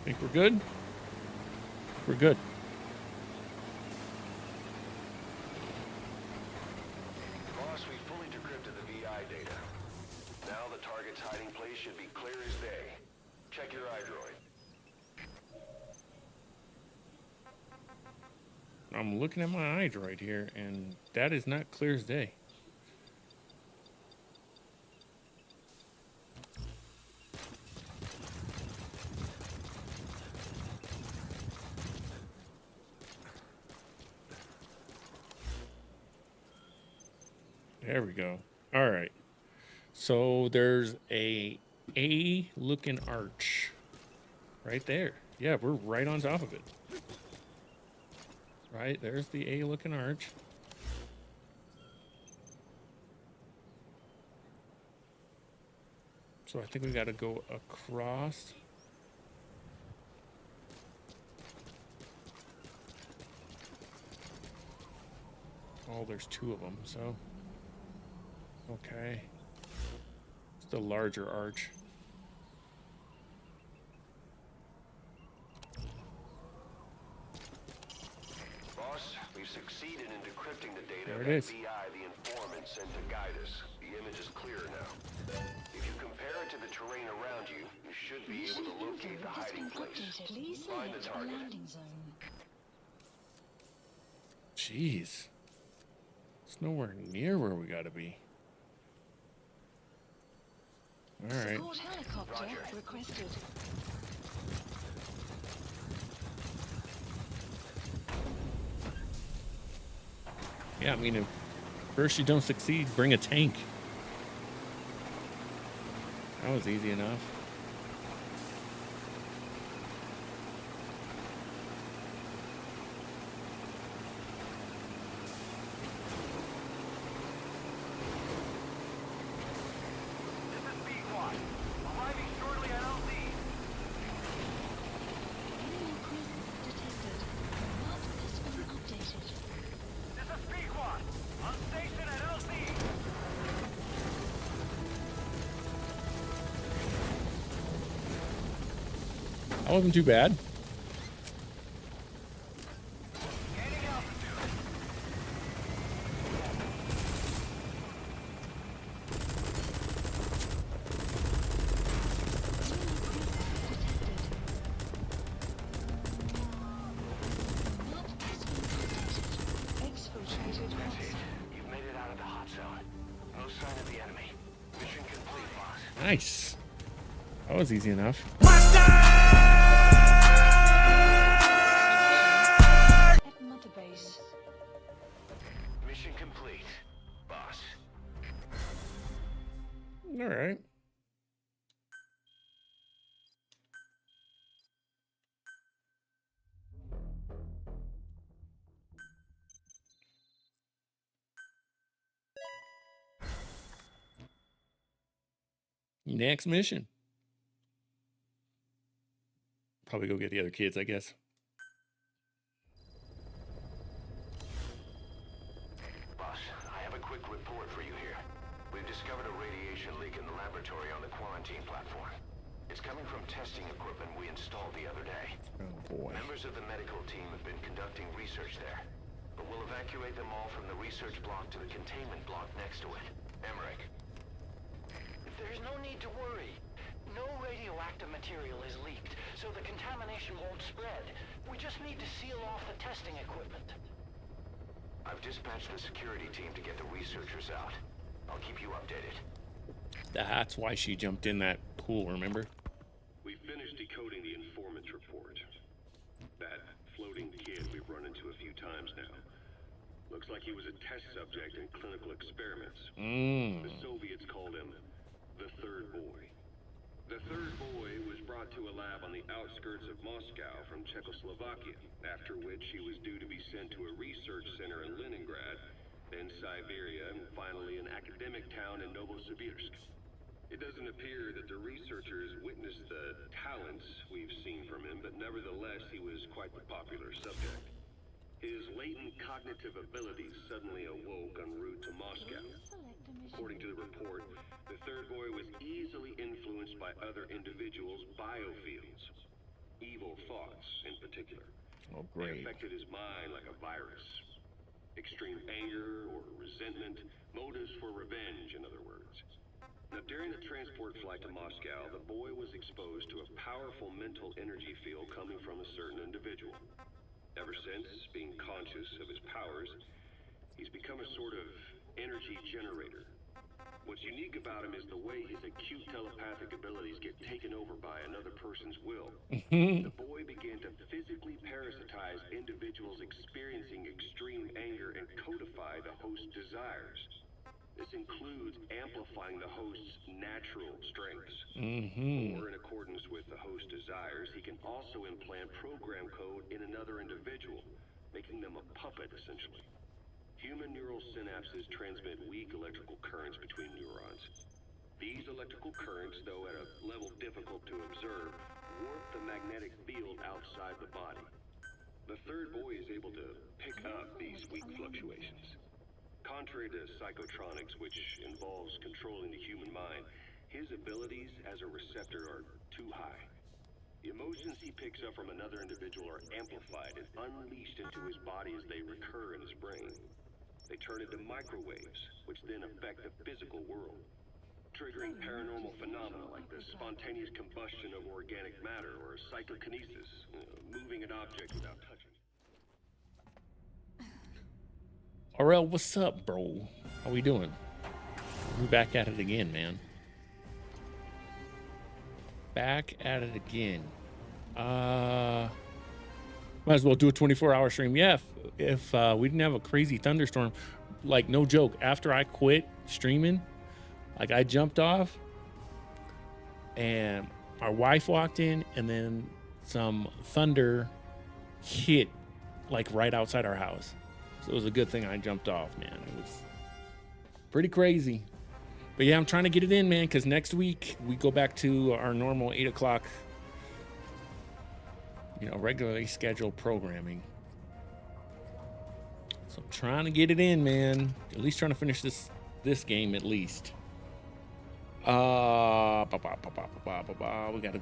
Think we're good? We're good. Boss, we fully decrypted the VI data. Now the target's hiding place should be clear as day. Check your iDroid. I'm looking at my iDroid here, and that is not clear as day. There we go. All right. So there's a looking arch right there. Yeah, we're right on top of it. Right, there's the A looking arch. So I think we got to go across. Oh, there's two of them, so. Okay. It's the larger arch. Boss, we've succeeded in decrypting the data There it that is. VI, the informant, sent to guide us. The image is clearer now. If you compare it to the terrain around you, you should be able to locate the hiding place. Please Find the select a target. landing zone. Jeez. It's nowhere near where we gotta be. Alright. Support helicopter requested. Yeah, I mean, if first you don't succeed, bring a tank. That was easy enough. This is B-Quad. Arriving shortly at LZ. Enemy presence detected. Not has been updated. This is B-Quad. On station at LZ. That wasn't too bad. Gaining altitude. Exfiltrated That's hots. it. You've made it out of the hot zone. No sign of the enemy. Mission complete, boss. Nice. That was easy enough. At Mother Base. Mission complete, boss. All right. Next mission. Probably go get the other kids, I guess. Boss, I have a quick report for you here. We've discovered a radiation leak in the laboratory on the quarantine platform. It's coming from testing equipment we installed the other day. Oh boy. Members of the medical team have been conducting research there, but we'll evacuate them all from the research block to the containment block next to it. Emmerich. There's no need to worry. No radioactive material is leaked, so the contamination won't spread. We just need to seal off the testing equipment. I've dispatched the security team to get the researchers out. I'll keep you updated. That's why she jumped in that pool, remember? We finished decoding the informant's report. That floating kid we've run into a few times now. Looks like he was a test subject in clinical experiments. The Soviets called him the Third Boy. The Third Boy was brought to a lab on the outskirts of Moscow from Czechoslovakia, after which he was due to be sent to a research center in Leningrad, then Siberia, and finally an academic town in Novosibirsk. It doesn't appear that the researchers witnessed the talents we've seen from him, but nevertheless he was quite the popular subject. His latent cognitive abilities suddenly awoke en route to Moscow. According to the report, the Third Boy was easily influenced by other individuals' biofields. Evil thoughts, in particular. Oh, They great. affected his mind like a virus. Extreme anger or resentment, motives for revenge, in other words. Now, during the transport flight to Moscow, the boy was exposed to a powerful mental energy field coming from a certain individual. Ever since, being conscious of his powers, he's become a sort of energy generator. What's unique about him is the way his acute telepathic abilities get taken over by another person's will. The boy began to physically parasitize individuals experiencing extreme anger and codify the host's desires. This includes amplifying the host's natural strengths. Or in accordance with the host's desires, he can also implant program code in another individual, making them a puppet, essentially. Human neural synapses transmit weak electrical currents between neurons. These electrical currents, though at a level difficult to observe, warp the magnetic field outside the body. The Third Boy is able to pick up these weak fluctuations. Contrary to psychotronics, which involves controlling the human mind, his abilities as a receptor are too high. The emotions he picks up from another individual are amplified and unleashed into his body as they recur in his brain. They turn into microwaves, which then affect the physical world, triggering paranormal phenomena like the spontaneous combustion of organic matter or psychokinesis, moving an object without touching. Aurel, what's up, bro? How we doing? We back at it again, man. Back at it again. Might as well do a 24-hour stream. Yeah, if we didn't have a crazy thunderstorm, like no joke, after I quit streaming, like I jumped off and my wife walked in and then some thunder hit like right outside our house. So it was a good thing I jumped off, man. It was pretty crazy. But yeah, I'm trying to get it in, man, because next week we go back to our normal 8 o'clock, regularly scheduled programming. So I'm trying to get it in, man. At least trying to finish this game at least. We gotta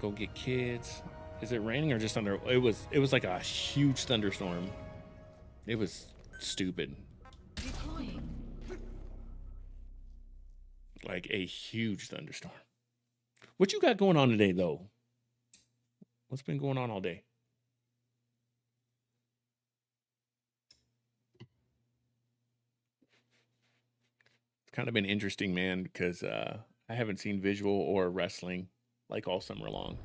go get kids. Is it raining or just thunder? It was like a huge thunderstorm. It was stupid. Deploying. Like a huge thunderstorm. What you got going on today, though? What's been going on all day? It's kind of been interesting, man, because I haven't seen visual or wrestling like all summer long.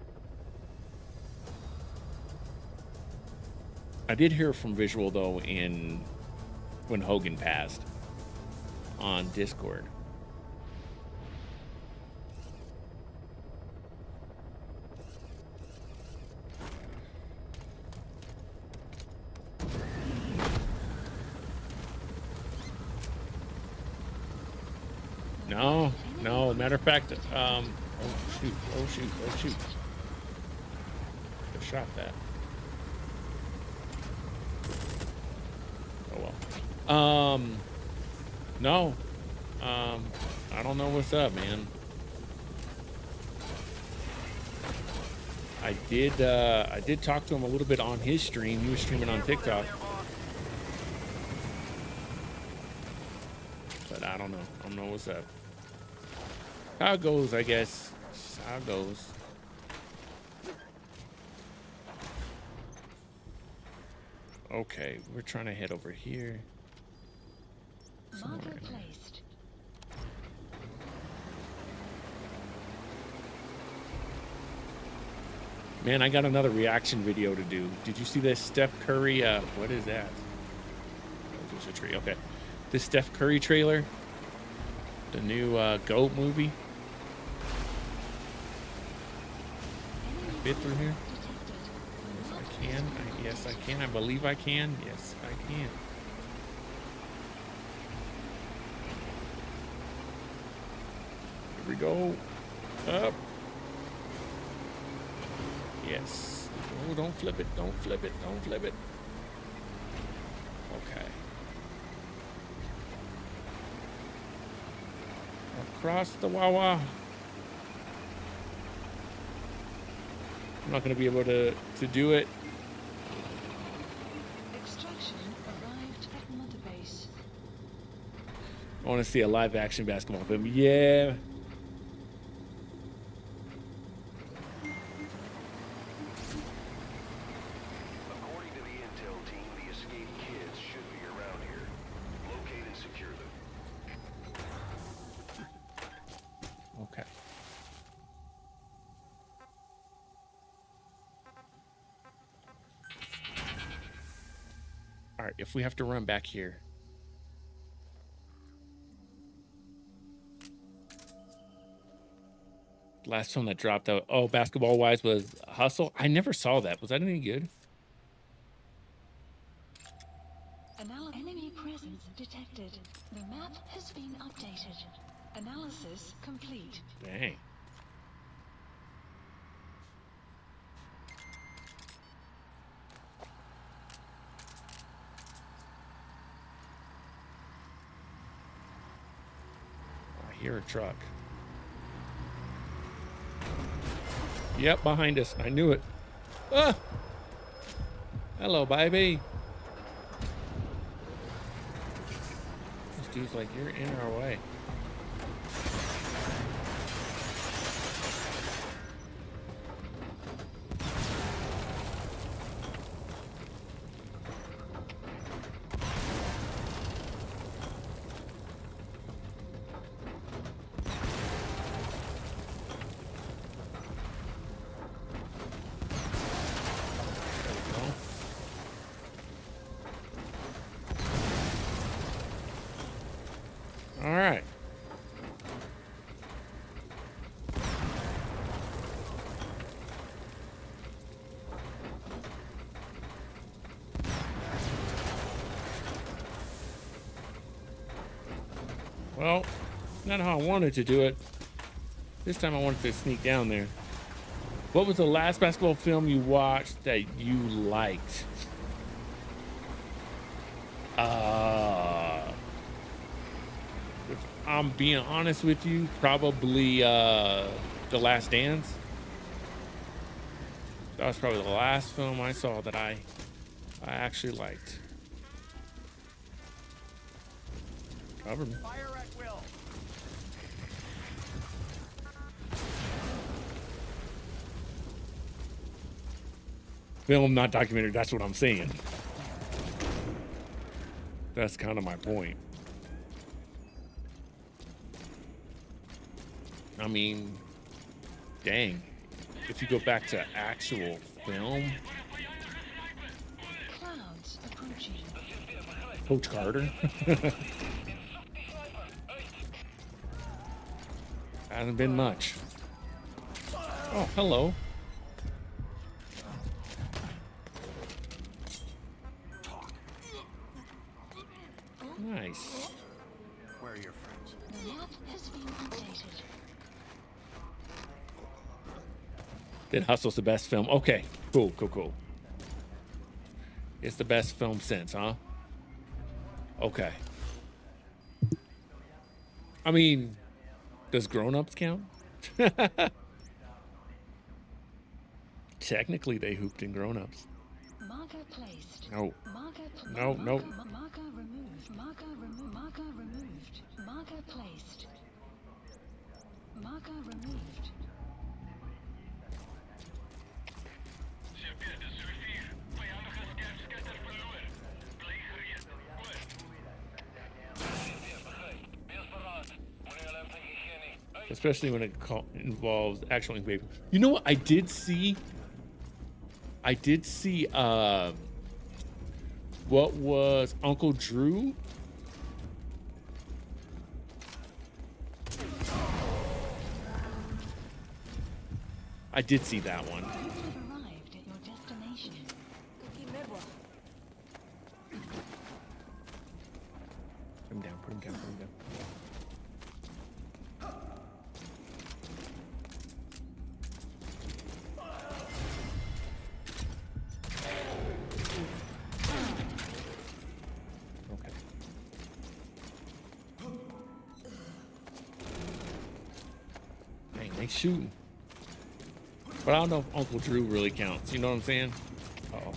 I did hear from visual, though, when Hogan passed on Discord. No. Matter of fact, oh shoot. I shot that. Oh well. No. I don't know what's up, man. I did talk to him a little bit on his stream. He was streaming on TikTok. But I don't know. I don't know what's up. How it goes, I guess. Just how it goes. Okay, we're trying to head over here. Marker placed. Man, I got another reaction video to do. Did you see this Steph Curry? What is that? Oh, there's a tree. Okay. This Steph Curry trailer. The new GOAT movie. Can I fit through here? Yes, I can. Yes, I can. I believe I can. Yes, I can. Here we go. Up. Yes. Oh, don't flip it. Don't flip it. Don't flip it. Okay. Across the Wawa. I'm not going to be able to do it. Extraction arrived at Mother Base. I want to see a live action basketball film. Yeah. According to the intel team, the escaped kids should be around here. Locate and secure them. Okay. All right, if we have to run back here. Last film that dropped out, oh, basketball wise, was Hustle. I never saw that. Was that any good? Enemy presence detected. The map has been updated. Analysis complete. Dang. I hear a truck. Yep, behind us. I knew it. Ah! Hello, baby. This dude's like, you're in our way. All right. Well, not how I wanted to do it. This time I wanted to sneak down there. What was the last basketball film you watched that you liked? If I'm being honest with you, probably The Last Dance. That was probably the last film I saw that I actually liked. Cover me. Fire at will. Film, not documentary. That's what I'm saying. That's kind of my point. I mean, dang. If you go back to actual film, Clouds approaching. Coach Carter. Hasn't been much. Oh, hello. Nice. Where are your friends? The map has been updated. Then Hustle's the best film. Okay, cool, cool, cool. It's the best film since, huh? Okay. I mean, does Grown Ups count? Technically, they hooped in Grown Ups. Marker placed. No. Marker No, no. Marker removed. Marker removed. Marker removed. Marker placed. Marker removed. especially when it involves actual ink paper. You know what? I did see. What was Uncle Drew? I did see that one. You have arrived at your destination. Put him down, put him down, put him down. Okay. Dang, they shooting. But I don't know if Uncle Drew really counts. You know what I'm saying? Uh-oh.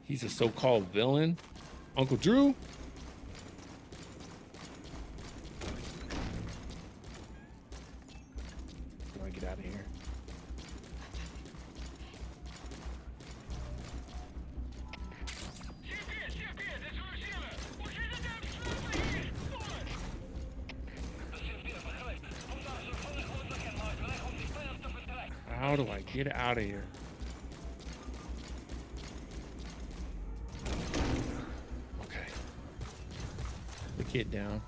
He's a so-called villain. Uncle Drew? Do I get out of here? How do I get out of here? Okay. The kid down.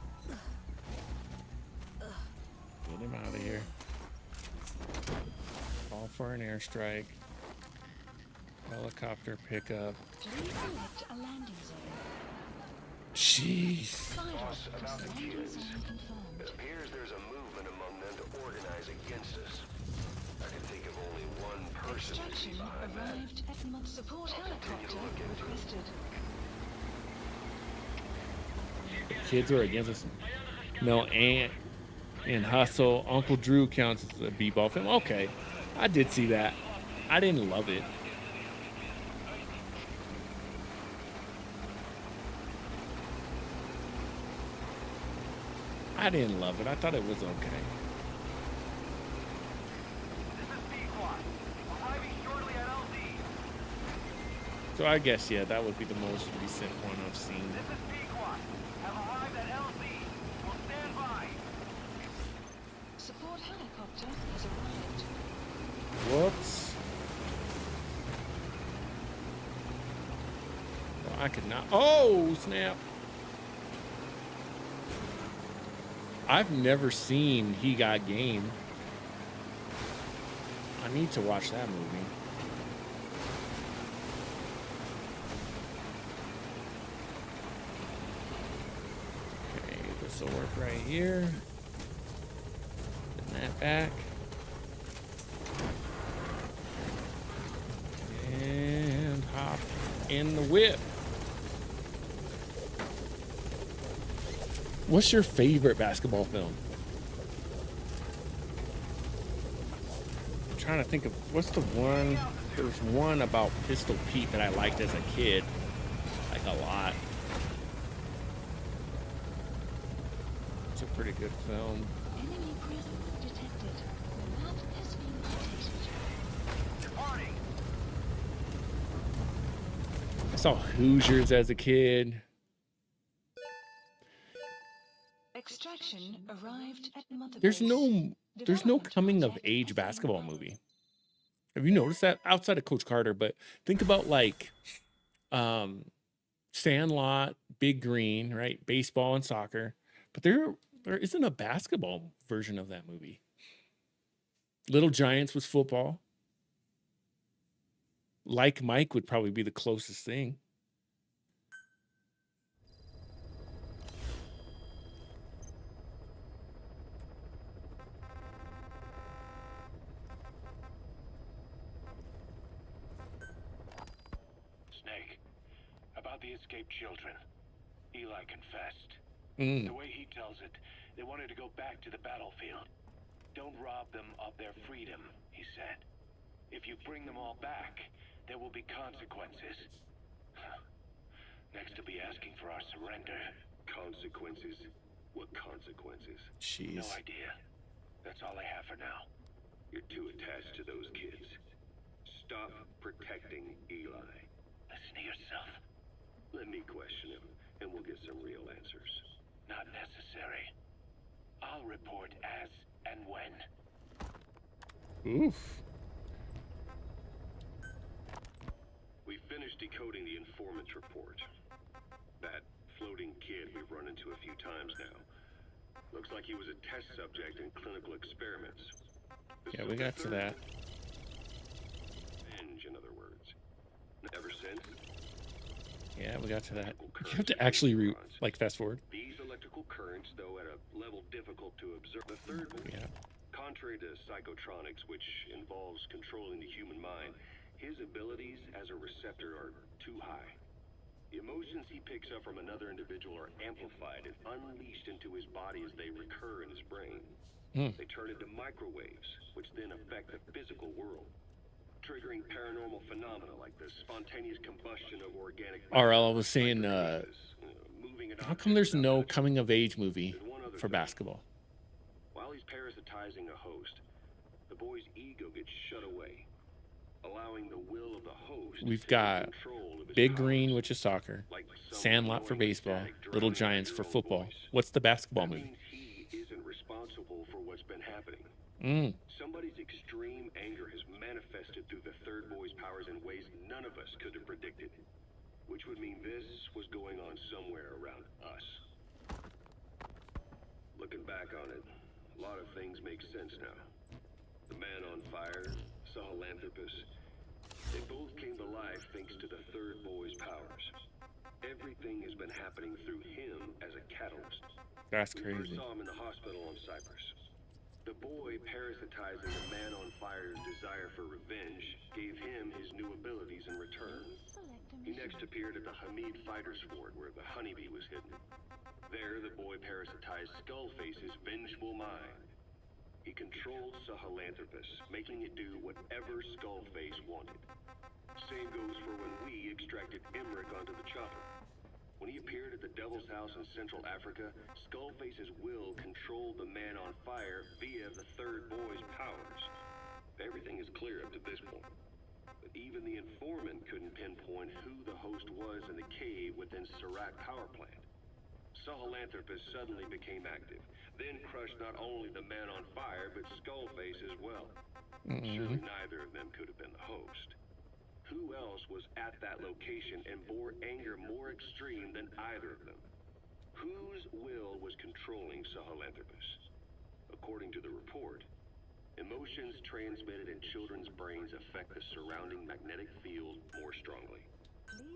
Get him out of here. Call for an airstrike. Helicopter pickup. Please select a landing zone. Jeez. Boss, about the Landing kids. zone confirmed. It appears there's a movement among them to organize against us. I can think of only one person to see Extraction behind that. arrived at support helicopter requested. The kids are against us. No, Ant and Hustle. Uncle Drew counts as a b-ball film. Okay. I did see that. I didn't love it. I didn't love it. I thought it was okay. This is Pequot. Arriving shortly at LZ. So I guess, yeah, that would be the most recent one I've seen. This is Pequot. Have arrived at LZ. Will stand by. Support helicopter has arrived. Whoops. Well, I could not. Oh, snap. I've never seen He Got Game. I need to watch that movie. Okay, this will work right here. Put that back. And hop in the whip. What's your favorite basketball film? I'm trying to think of what's the one. There was one about Pistol Pete that I liked as a kid, like a lot. It's a pretty good film. Enemy presence detected. The map has been updated. Departing. I saw Hoosiers as a kid. Extraction arrived at Mother There's Base. no Development coming of project age has basketball been movie. Have you noticed that outside of Coach Carter? But think about like Sandlot, Big Green, right? Baseball and soccer. But there isn't a basketball version of that movie. Little Giants was football. Like Mike would probably be the closest thing. Snake, about the escaped children. Eli confessed. Mm. The way he tells it, they wanted to go back to the battlefield. Don't rob them of their freedom, he said. If you bring them all back, there will be consequences. Next to be asking for our surrender. Consequences? What consequences? Jeez. No idea. That's all I have for now. You're too attached to those kids. Stop protecting Eli. Listen to yourself. Let me question him, and we'll get some real answers. Not necessary. I'll report as and when. Oof. We finished decoding the informant's report. That floating kid we've run into a few times now. Looks like he was a test subject in clinical experiments. Yeah, we got to that. Revenge, in other words. Ever since, Yeah, we got to that. You have to actually fast forward. these electrical currents, though at a level difficult to observe, the third one, Yeah. contrary to psychotronics, which involves controlling the human mind, his abilities as a receptor are too high. The emotions he picks up from another individual are amplified and unleashed into his body as they recur in his brain. They turn into microwaves, which then affect the physical world, triggering paranormal phenomena like the spontaneous combustion of organic RL was saying, moving how come there's no coming of age movie for basketball? While he's parasitizing a host, the boy's ego gets shut away, allowing the will of the host We've to got take control of his Big powers, Green, which is soccer, like someone Sandlot for blowing a baseball, static Little drum Giants into for your own football. voice. What's the basketball That movie? means he isn't responsible for what's been happening. Somebody's extreme anger has manifested through the third boy's powers in ways none of us could have predicted, which would mean this was going on somewhere around us. Looking back on it, a lot of things make sense now. The man on fire, Sahelanthropus, they both came to life thanks to the third boy's powers. Everything has been happening through him as a catalyst. That's We first crazy. saw him in the hospital on Cyprus. The boy parasitizing the man on fire's desire for revenge gave him his new abilities in return. He next appeared at the Hamid Fighters Fort where the honeybee was hidden. There, the boy parasitized Skullface's vengeful mind. He controlled Sahelanthropus, making it do whatever Skullface wanted. Same goes for when we extracted Emmerich onto the chopper. When he appeared at the Devil's House in Central Africa, Skullface's will controlled the man on fire via the third boy's powers. Everything is clear up to this point. But even the informant couldn't pinpoint who the host was in the cave within Surat power plant. Sahelanthropus suddenly became active, then crushed not only the man on fire, but Skullface as well. Surely neither of them could have been the host. Who else was at that location and bore anger more extreme than either of them? Whose will was controlling Sahelanthropus? According to the report, emotions transmitted in children's brains affect the surrounding magnetic field more strongly.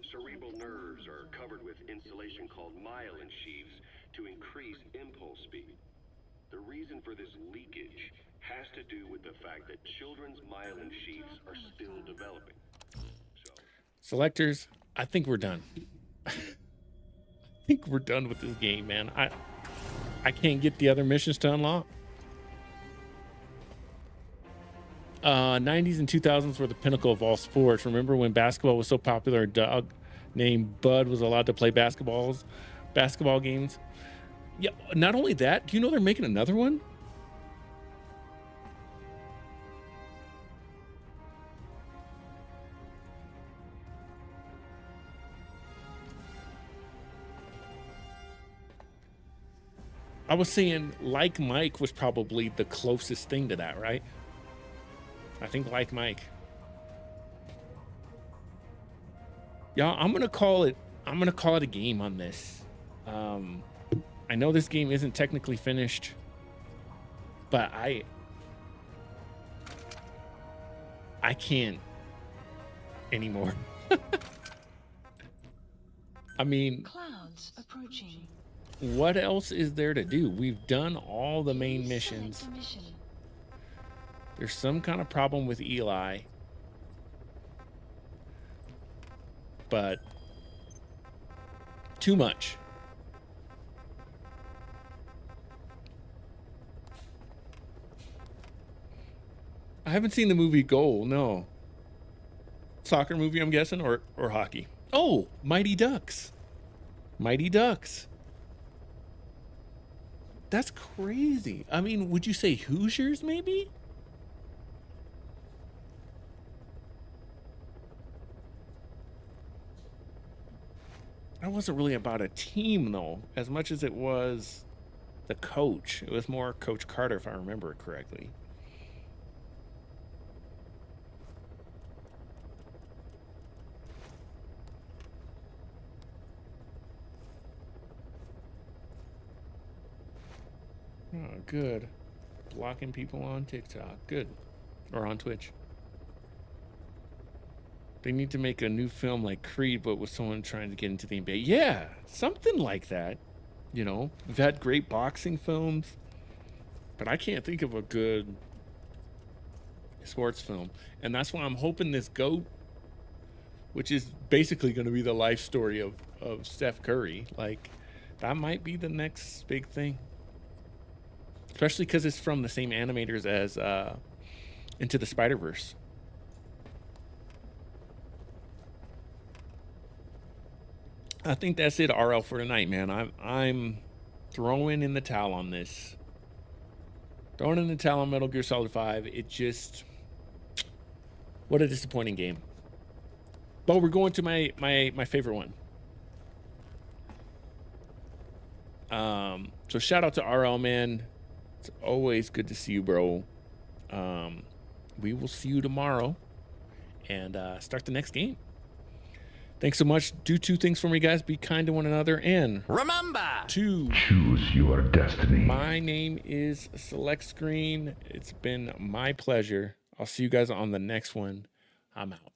Cerebral nerves are covered with insulation called myelin sheaths to increase impulse speed. The reason for this leakage has to do with the fact that children's myelin sheaths are still developing. Selectors, I think we're done. I think we're done with this game, man. I can't get the other missions to unlock. 90s and 2000s were the pinnacle of all sports. Remember when basketball was so popular, a dog named Bud was allowed to play basketball games? Yeah, not only that, do you know they're making another one? I was saying Like Mike was probably the closest thing to that, right? I think Like Mike. Y'all, I'm gonna call it a game on this. I know this game isn't technically finished, but I can't anymore. I mean, Clouds approaching. what else is there to do? We've done all the main missions. Select a mission. There's some kind of problem with Eli. But too much. I haven't seen the movie Goal, no. Soccer movie, I'm guessing, or hockey. Oh, Mighty Ducks. Mighty Ducks. That's crazy. I mean, would you say Hoosiers maybe? That wasn't really about a team though, as much as it was the coach. It was more Coach Carter, if I remember it correctly. Oh, good. Blocking people on TikTok. Good. Or on Twitch. They need to make a new film like Creed, but with someone trying to get into the NBA. Yeah, something like that. You know, we've had great boxing films, but I can't think of a good sports film. And that's why I'm hoping this GOAT, which is basically going to be the life story of Steph Curry, like, that might be the next big thing. Especially because it's from the same animators as Into the Spider-Verse. I think that's it, RL, for tonight, man. I'm throwing in the towel on this. Throwing in the towel on Metal Gear Solid 5. It just... What a disappointing game. But we're going to my favorite one. So shout out to RL, man. It's always good to see you, bro. We will see you tomorrow and start the next game. Thanks so much. Do 2 things for me, guys. Be kind to one another. And Remember to choose your destiny. My name is Select Screen. It's been my pleasure. I'll see you guys on the next one. I'm out.